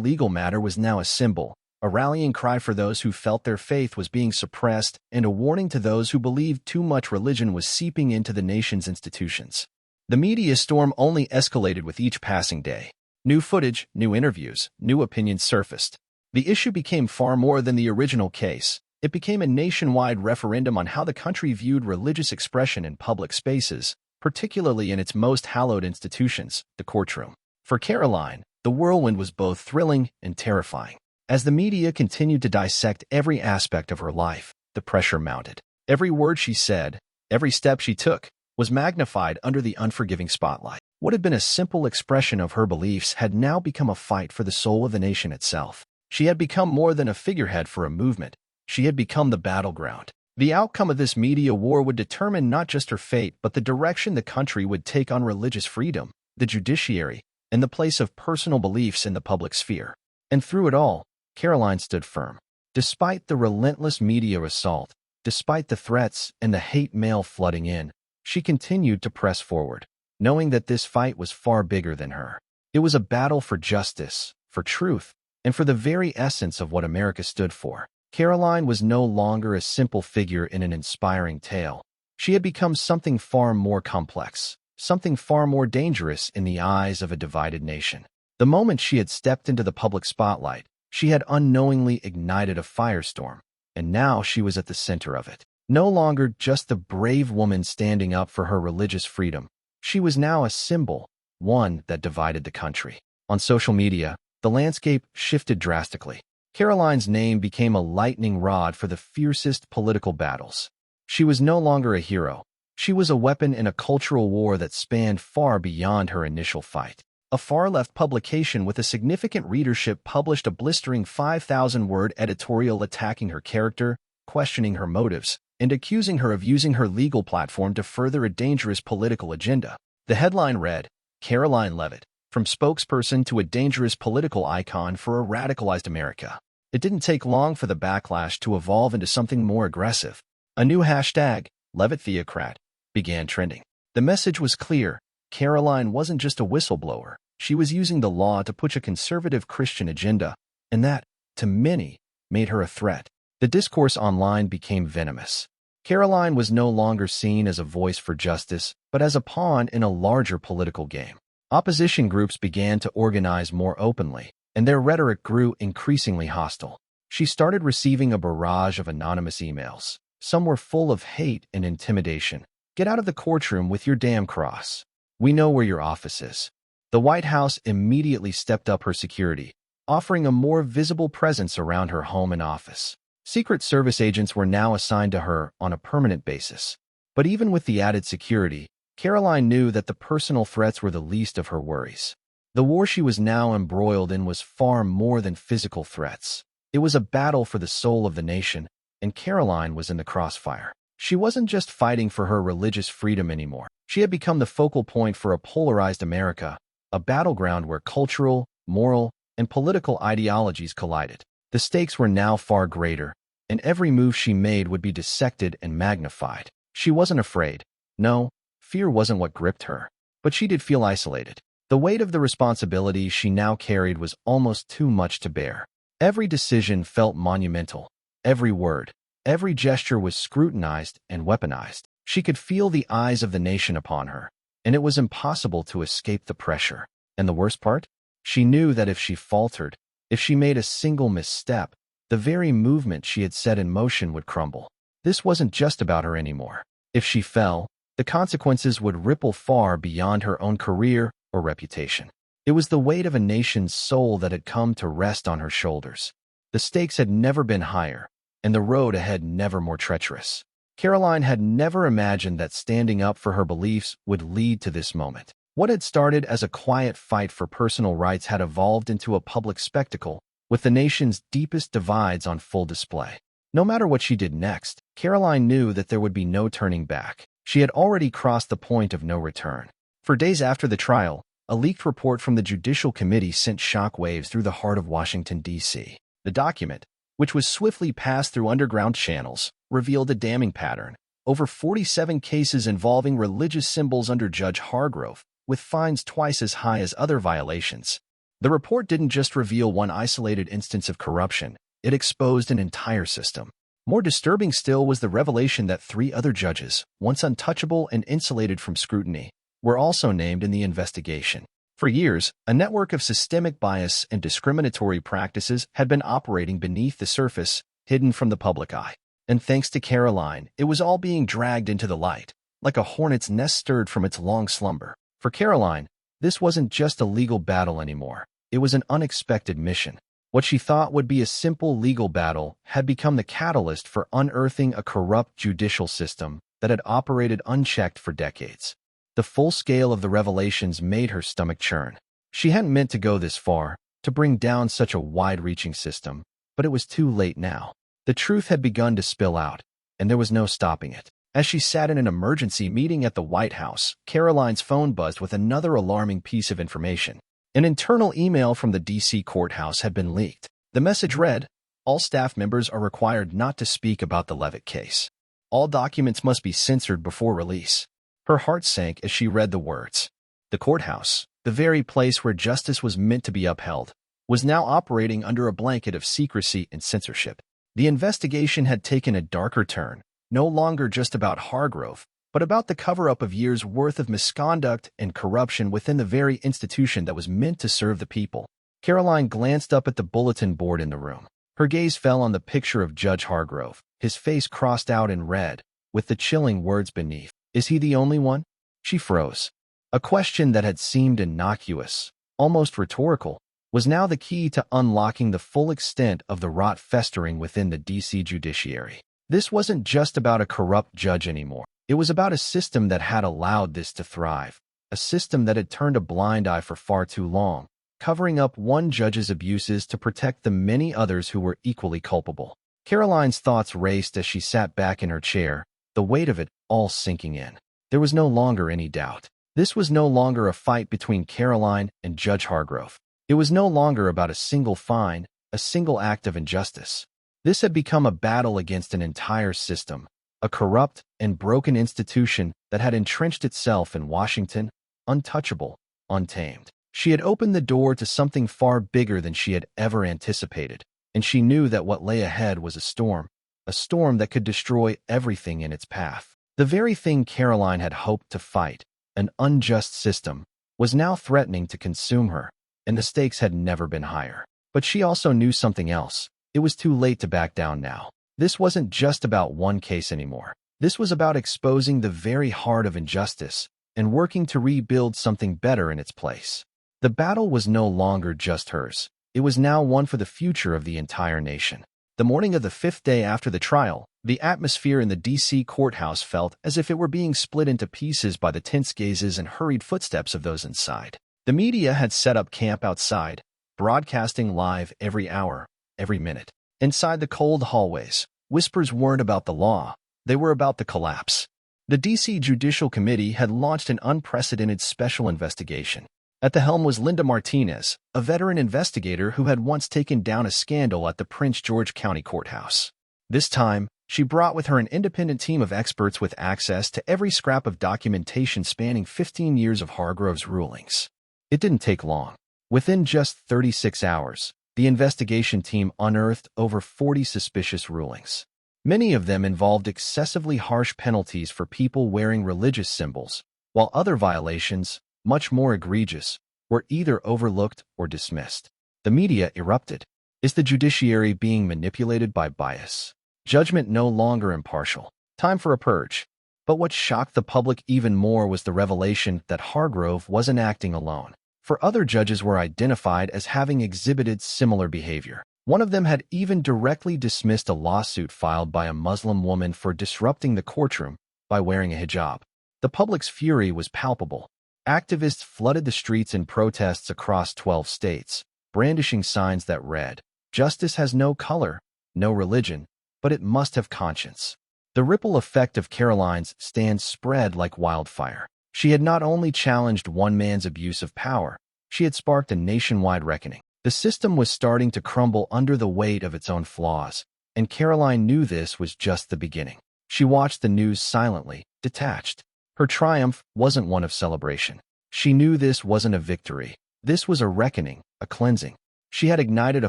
legal matter was now a symbol, a rallying cry for those who felt their faith was being suppressed and a warning to those who believed too much religion was seeping into the nation's institutions. The media storm only escalated with each passing day. New footage, new interviews, new opinions surfaced. The issue became far more than the original case. It became a nationwide referendum on how the country viewed religious expression in public spaces, particularly in its most hallowed institutions, the courtroom. For Karoline, the whirlwind was both thrilling and terrifying. As the media continued to dissect every aspect of her life, the pressure mounted. Every word she said, every step she took, was magnified under the unforgiving spotlight. What had been a simple expression of her beliefs had now become a fight for the soul of the nation itself. She had become more than a figurehead for a movement. She had become the battleground. The outcome of this media war would determine not just her fate, but the direction the country would take on religious freedom, the judiciary, and the place of personal beliefs in the public sphere. And through it all, Karoline stood firm. Despite the relentless media assault, despite the threats and the hate mail flooding in, she continued to press forward, knowing that this fight was far bigger than her. It was a battle for justice, for truth, and for the very essence of what America stood for. Karoline was no longer a simple figure in an inspiring tale. She had become something far more complex, something far more dangerous in the eyes of a divided nation. The moment she had stepped into the public spotlight, she had unknowingly ignited a firestorm, and now she was at the center of it. No longer just the brave woman standing up for her religious freedom, she was now a symbol, one that divided the country. On social media, the landscape shifted drastically. Karoline's name became a lightning rod for the fiercest political battles. She was no longer a hero. She was a weapon in a cultural war that spanned far beyond her initial fight. A far-left publication with a significant readership published a blistering 5,000-word editorial attacking her character, questioning her motives, and accusing her of using her legal platform to further a dangerous political agenda. The headline read, "Karoline Leavitt, from spokesperson to a dangerous political icon for a radicalized America." It didn't take long for the backlash to evolve into something more aggressive. A new hashtag, Leavitt Theocrat, began trending. The message was clear. Karoline wasn't just a whistleblower. She was using the law to push a conservative Christian agenda, and that, to many, made her a threat. The discourse online became venomous. Karoline was no longer seen as a voice for justice, but as a pawn in a larger political game. Opposition groups began to organize more openly, and their rhetoric grew increasingly hostile. She started receiving a barrage of anonymous emails. Some were full of hate and intimidation. "Get out of the courtroom with your damn cross. We know where your office is." The White House immediately stepped up her security, offering a more visible presence around her home and office. Secret Service agents were now assigned to her on a permanent basis. But even with the added security, Karoline knew that the personal threats were the least of her worries. The war she was now embroiled in was far more than physical threats. It was a battle for the soul of the nation, and Karoline was in the crossfire. She wasn't just fighting for her religious freedom anymore. She had become the focal point for a polarized America, a battleground where cultural, moral, and political ideologies collided. The stakes were now far greater, and every move she made would be dissected and magnified. She wasn't afraid. No, fear wasn't what gripped her. But she did feel isolated. The weight of the responsibility she now carried was almost too much to bear. Every decision felt monumental. Every word, every gesture was scrutinized and weaponized. She could feel the eyes of the nation upon her, and it was impossible to escape the pressure. And the worst part? She knew that if she faltered, if she made a single misstep, the very movement she had set in motion would crumble. This wasn't just about her anymore. If she fell, the consequences would ripple far beyond her own career or reputation. It was the weight of a nation's soul that had come to rest on her shoulders. The stakes had never been higher, and the road ahead never more treacherous. Karoline had never imagined that standing up for her beliefs would lead to this moment. What had started as a quiet fight for personal rights had evolved into a public spectacle, with the nation's deepest divides on full display. No matter what she did next, Karoline knew that there would be no turning back. She had already crossed the point of no return. For days after the trial, a leaked report from the Judicial Committee sent shockwaves through the heart of Washington, D.C. The document, which was swiftly passed through underground channels, revealed a damning pattern. Over 47 cases involving religious symbols under Judge Hargrove, with fines twice as high as other violations. The report didn't just reveal one isolated instance of corruption, it exposed an entire system. More disturbing still was the revelation that 3 other judges, once untouchable and insulated from scrutiny, were also named in the investigation. For years, a network of systemic bias and discriminatory practices had been operating beneath the surface, hidden from the public eye. And thanks to Karoline, it was all being dragged into the light, like a hornet's nest stirred from its long slumber. For Karoline, this wasn't just a legal battle anymore. It was an unexpected mission. What she thought would be a simple legal battle had become the catalyst for unearthing a corrupt judicial system that had operated unchecked for decades. The full scale of the revelations made her stomach churn. She hadn't meant to go this far, to bring down such a wide-reaching system, but it was too late now. The truth had begun to spill out, and there was no stopping it. As she sat in an emergency meeting at the White House, Karoline's phone buzzed with another alarming piece of information. An internal email from the D.C. courthouse had been leaked. The message read, "All staff members are required not to speak about the Leavitt case. All documents must be censored before release." Her heart sank as she read the words. The courthouse, the very place where justice was meant to be upheld, was now operating under a blanket of secrecy and censorship. The investigation had taken a darker turn, no longer just about Hargrove, but about the cover-up of years' worth of misconduct and corruption within the very institution that was meant to serve the people. Karoline glanced up at the bulletin board in the room. Her gaze fell on the picture of Judge Hargrove, his face crossed out in red, with the chilling words beneath. "Is he the only one?" She froze. A question that had seemed innocuous, almost rhetorical, was now the key to unlocking the full extent of the rot festering within the D.C. judiciary. This wasn't just about a corrupt judge anymore. It was about a system that had allowed this to thrive, a system that had turned a blind eye for far too long, covering up one judge's abuses to protect the many others who were equally culpable. Karoline's thoughts raced as she sat back in her chair, the weight of it all sinking in. There was no longer any doubt. This was no longer a fight between Karoline and Judge Hargrove. It was no longer about a single fine, a single act of injustice. This had become a battle against an entire system, a corrupt and broken institution that had entrenched itself in Washington, untouchable, untamed. She had opened the door to something far bigger than she had ever anticipated, and she knew that what lay ahead was a storm that could destroy everything in its path. The very thing Karoline had hoped to fight, an unjust system, was now threatening to consume her, and the stakes had never been higher. But she also knew something else. It was too late to back down now. This wasn't just about one case anymore. This was about exposing the very heart of injustice and working to rebuild something better in its place. The battle was no longer just hers. It was now one for the future of the entire nation. The morning of the 5th day after the trial, the atmosphere in the D.C. courthouse felt as if it were being split into pieces by the tense gazes and hurried footsteps of those inside. The media had set up camp outside, broadcasting live every hour, every minute. Inside the cold hallways, whispers weren't about the law, they were about the collapse. The D.C. Judicial Committee had launched an unprecedented special investigation. At the helm was Linda Martinez, a veteran investigator who had once taken down a scandal at the Prince George County Courthouse. This time, she brought with her an independent team of experts with access to every scrap of documentation spanning 15 years of Hargrove's rulings. It didn't take long. Within just 36 hours, the investigation team unearthed over 40 suspicious rulings. Many of them involved excessively harsh penalties for people wearing religious symbols, while other violations, much more egregious, were either overlooked or dismissed. The media erupted. Is the judiciary being manipulated by bias? Judgment no longer impartial. Time for a purge. But what shocked the public even more was the revelation that Hargrove wasn't acting alone. For other judges were identified as having exhibited similar behavior. One of them had even directly dismissed a lawsuit filed by a Muslim woman for disrupting the courtroom by wearing a hijab. The public's fury was palpable. Activists flooded the streets in protests across 12 states, brandishing signs that read, "Justice has no color, no religion, but it must have conscience." The ripple effect of Karoline's stand spread like wildfire. She had not only challenged one man's abuse of power, she had sparked a nationwide reckoning. The system was starting to crumble under the weight of its own flaws, and Karoline knew this was just the beginning. She watched the news silently, detached. Her triumph wasn't one of celebration. She knew this wasn't a victory. This was a reckoning, a cleansing. She had ignited a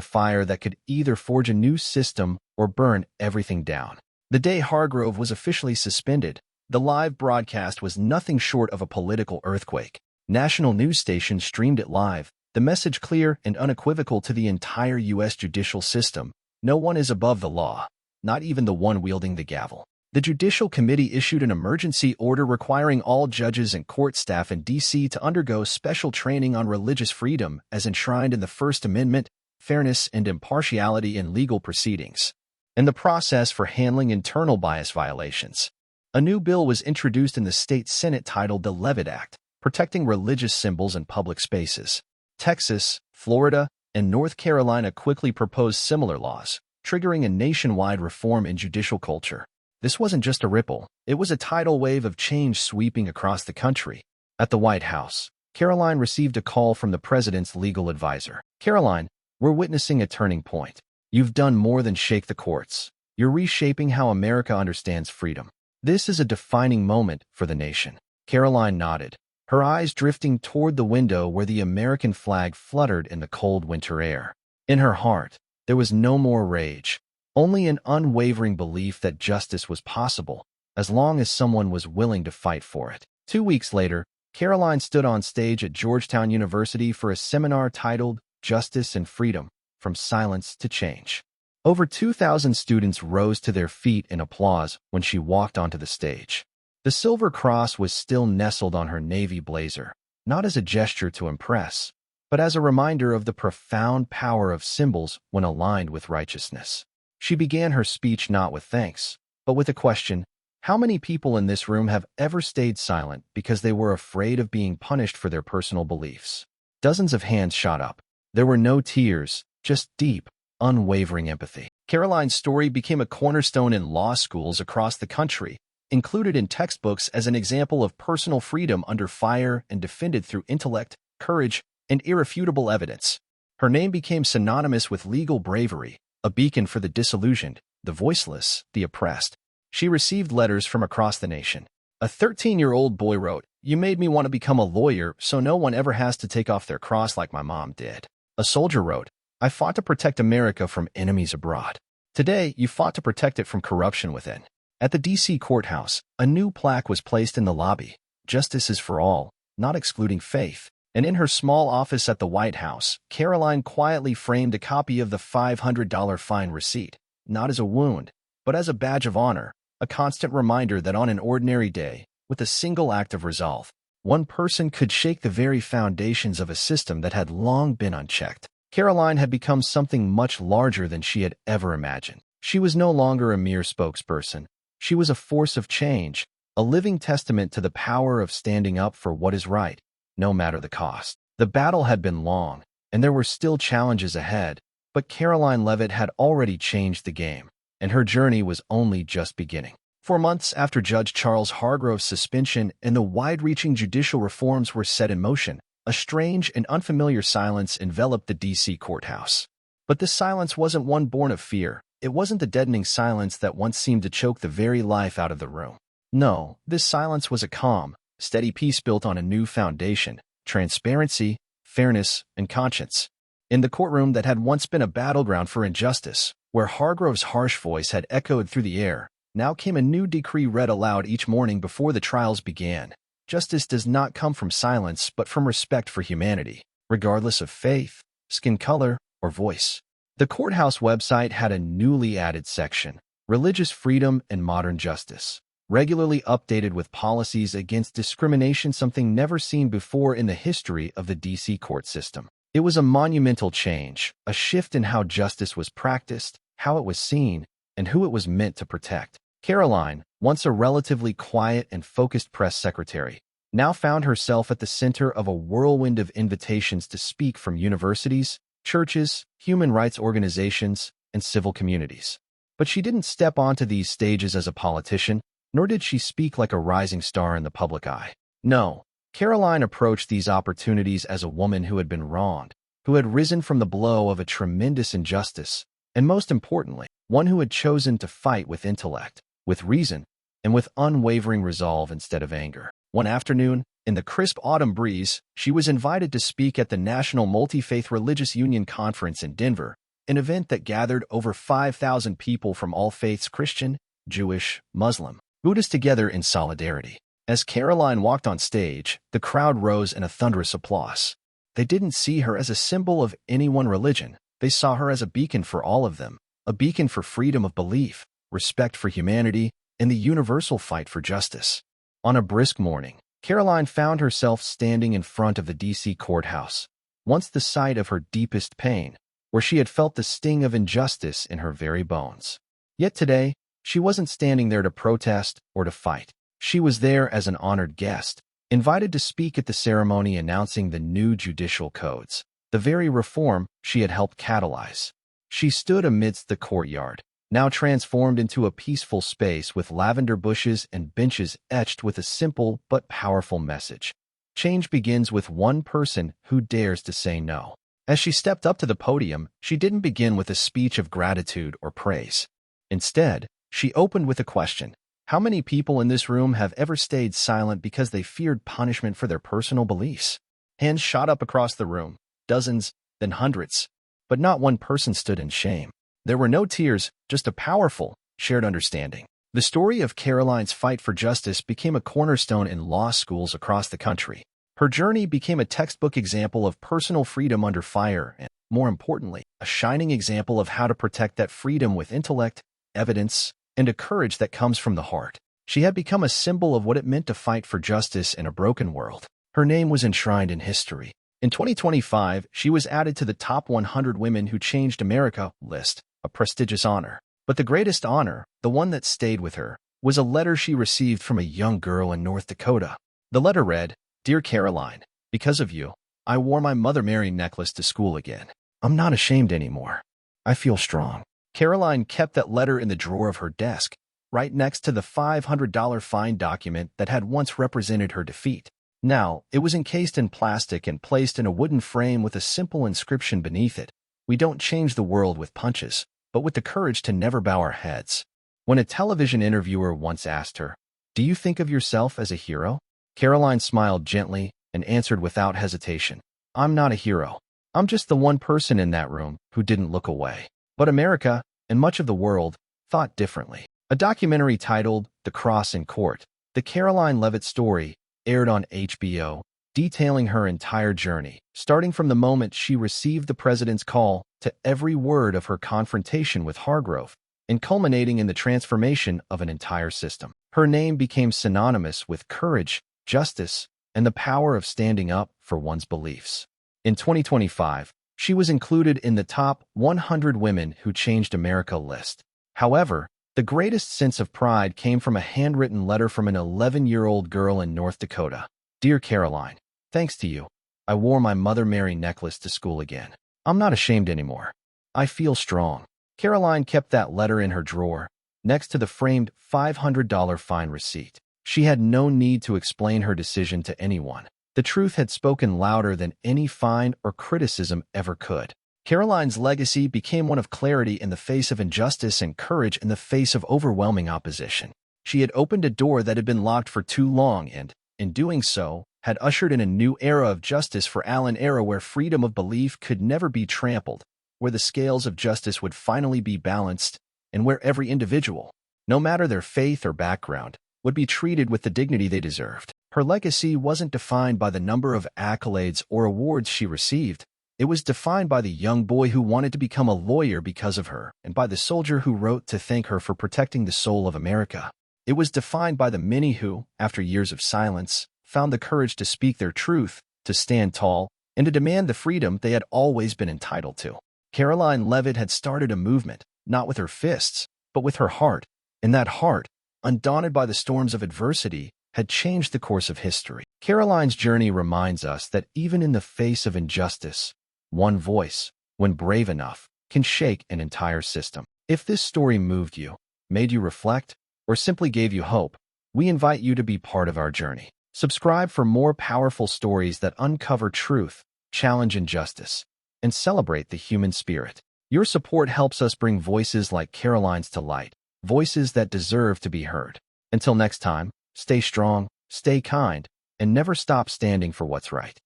fire that could either forge a new system or burn everything down. The day Hargrove was officially suspended, the live broadcast was nothing short of a political earthquake. National news stations streamed it live, the message clear and unequivocal to the entire U.S. judicial system. No one is above the law, not even the one wielding the gavel. The Judicial Committee issued an emergency order requiring all judges and court staff in D.C. to undergo special training on religious freedom as enshrined in the First Amendment, fairness and impartiality in legal proceedings, and the process for handling internal bias violations. A new bill was introduced in the state Senate titled the Leavitt Act, protecting religious symbols in public spaces. Texas, Florida, and North Carolina quickly proposed similar laws, triggering a nationwide reform in judicial culture. This wasn't just a ripple, it was a tidal wave of change sweeping across the country. At the White House, Karoline received a call from the president's legal advisor. "Karoline, we're witnessing a turning point. You've done more than shake the courts. You're reshaping how America understands freedom. This is a defining moment for the nation." Karoline nodded, her eyes drifting toward the window where the American flag fluttered in the cold winter air. In her heart, there was no more rage, only an unwavering belief that justice was possible, as long as someone was willing to fight for it. 2 weeks later, Karoline stood on stage at Georgetown University for a seminar titled Justice and Freedom, From Silence to Change. Over 2,000 students rose to their feet in applause when she walked onto the stage. The silver cross was still nestled on her navy blazer, not as a gesture to impress, but as a reminder of the profound power of symbols when aligned with righteousness. She began her speech not with thanks, but with a question: how many people in this room have ever stayed silent because they were afraid of being punished for their personal beliefs? Dozens of hands shot up. There were no tears, just deep, unwavering empathy. Karoline's story became a cornerstone in law schools across the country, included in textbooks as an example of personal freedom under fire and defended through intellect, courage, and irrefutable evidence. Her name became synonymous with legal bravery, a beacon for the disillusioned, the voiceless, the oppressed. She received letters from across the nation. A 13-year-old boy wrote, "You made me want to become a lawyer so no one ever has to take off their cross like my mom did." A soldier wrote, "I fought to protect America from enemies abroad. Today, you fought to protect it from corruption within." At the D.C. courthouse, a new plaque was placed in the lobby. "Justice is for all, not excluding faith." And in her small office at the White House, Karoline quietly framed a copy of the $500 fine receipt, not as a wound, but as a badge of honor, a constant reminder that on an ordinary day, with a single act of resolve, one person could shake the very foundations of a system that had long been unchecked. Karoline had become something much larger than she had ever imagined. She was no longer a mere spokesperson. She was a force of change, a living testament to the power of standing up for what is right, no matter the cost. The battle had been long, and there were still challenges ahead, but Karoline Leavitt had already changed the game, and her journey was only just beginning. For months after Judge Charles Hargrove's suspension and the wide-reaching judicial reforms were set in motion, a strange and unfamiliar silence enveloped the D.C. courthouse. But this silence wasn't one born of fear. It wasn't the deadening silence that once seemed to choke the very life out of the room. No, this silence was a calm, steady peace built on a new foundation: transparency, fairness, and conscience. In the courtroom that had once been a battleground for injustice, where Hargrove's harsh voice had echoed through the air, now came a new decree read aloud each morning before the trials began. Justice does not come from silence, but from respect for humanity, regardless of faith, skin color, or voice. The courthouse website had a newly added section: Religious Freedom and Modern Justice, regularly updated with policies against discrimination, something never seen before in the history of the D.C. court system. It was a monumental change, a shift in how justice was practiced, how it was seen, and who it was meant to protect. Karoline, once a relatively quiet and focused press secretary, now found herself at the center of a whirlwind of invitations to speak from universities, churches, human rights organizations, and civil communities. But she didn't step onto these stages as a politician, nor did she speak like a rising star in the public eye. No, Karoline approached these opportunities as a woman who had been wronged, who had risen from the blow of a tremendous injustice, and most importantly, one who had chosen to fight with intellect, with reason, and with unwavering resolve instead of anger. One afternoon, in the crisp autumn breeze, she was invited to speak at the National Multi-Faith Religious Union Conference in Denver, an event that gathered over 5,000 people from all faiths: Christian, Jewish, Muslim, Buddhist, together in solidarity. As Karoline walked on stage, the crowd rose in a thunderous applause. They didn't see her as a symbol of any one religion. They saw her as a beacon for all of them, a beacon for freedom of belief, respect for humanity, and the universal fight for justice. On a brisk morning, Karoline found herself standing in front of the D.C. courthouse, once the site of her deepest pain, where she had felt the sting of injustice in her very bones. Yet today, she wasn't standing there to protest or to fight. She was there as an honored guest, invited to speak at the ceremony announcing the new judicial codes, the very reform she had helped catalyze. She stood amidst the courtyard, now transformed into a peaceful space with lavender bushes and benches etched with a simple but powerful message. Change begins with one person who dares to say no. As she stepped up to the podium, she didn't begin with a speech of gratitude or praise. Instead, she opened with a question. How many people in this room have ever stayed silent because they feared punishment for their personal beliefs? Hands shot up across the room, dozens, then hundreds. But not one person stood in shame. There were no tears, just a powerful, shared understanding. The story of Karoline's fight for justice became a cornerstone in law schools across the country. Her journey became a textbook example of personal freedom under fire and, more importantly, a shining example of how to protect that freedom with intellect, evidence, and a courage that comes from the heart. She had become a symbol of what it meant to fight for justice in a broken world. Her name was enshrined in history. In 2025, she was added to the top 100 Women Who Changed America list, a prestigious honor. But the greatest honor, the one that stayed with her, was a letter she received from a young girl in North Dakota. The letter read, "Dear Karoline, because of you, I wore my Mother Mary necklace to school again. I'm not ashamed anymore. I feel strong." Karoline kept that letter in the drawer of her desk, right next to the $500 fine document that had once represented her defeat. Now, it was encased in plastic and placed in a wooden frame with a simple inscription beneath it. "We don't change the world with punches, but with the courage to never bow our heads." When a television interviewer once asked her, "Do you think of yourself as a hero?" Karoline smiled gently and answered without hesitation, "I'm not a hero. I'm just the one person in that room who didn't look away." But America, and much of the world, thought differently. A documentary titled The Cross in Court, the Karoline Leavitt story, aired on HBO, detailing her entire journey, starting from the moment she received the president's call to every word of her confrontation with Hargrove, and culminating in the transformation of an entire system. Her name became synonymous with courage, justice, and the power of standing up for one's beliefs. In 2025, she was included in the top 100 Women Who Changed America list. However, the greatest sense of pride came from a handwritten letter from an 11-year-old girl in North Dakota. "Dear Karoline, thanks to you, I wore my Mother Mary necklace to school again. I'm not ashamed anymore. I feel strong." Karoline kept that letter in her drawer, next to the framed $500 fine receipt. She had no need to explain her decision to anyone. The truth had spoken louder than any fine or criticism ever could. Karoline's legacy became one of clarity in the face of injustice and courage in the face of overwhelming opposition. She had opened a door that had been locked for too long and, in doing so, had ushered in a new era of justice for all, an era where freedom of belief could never be trampled, where the scales of justice would finally be balanced, and where every individual, no matter their faith or background, would be treated with the dignity they deserved. Her legacy wasn't defined by the number of accolades or awards she received. It was defined by the young boy who wanted to become a lawyer because of her, and by the soldier who wrote to thank her for protecting the soul of America. It was defined by the many who, after years of silence, found the courage to speak their truth, to stand tall, and to demand the freedom they had always been entitled to. Karoline Leavitt had started a movement, not with her fists, but with her heart, and that heart, undaunted by the storms of adversity, had changed the course of history. Karoline's journey reminds us that even in the face of injustice, one voice, when brave enough, can shake an entire system. If this story moved you, made you reflect, or simply gave you hope, we invite you to be part of our journey. Subscribe for more powerful stories that uncover truth, challenge injustice, and celebrate the human spirit. Your support helps us bring voices like Karoline's to light, voices that deserve to be heard. Until next time, stay strong, stay kind, and never stop standing for what's right.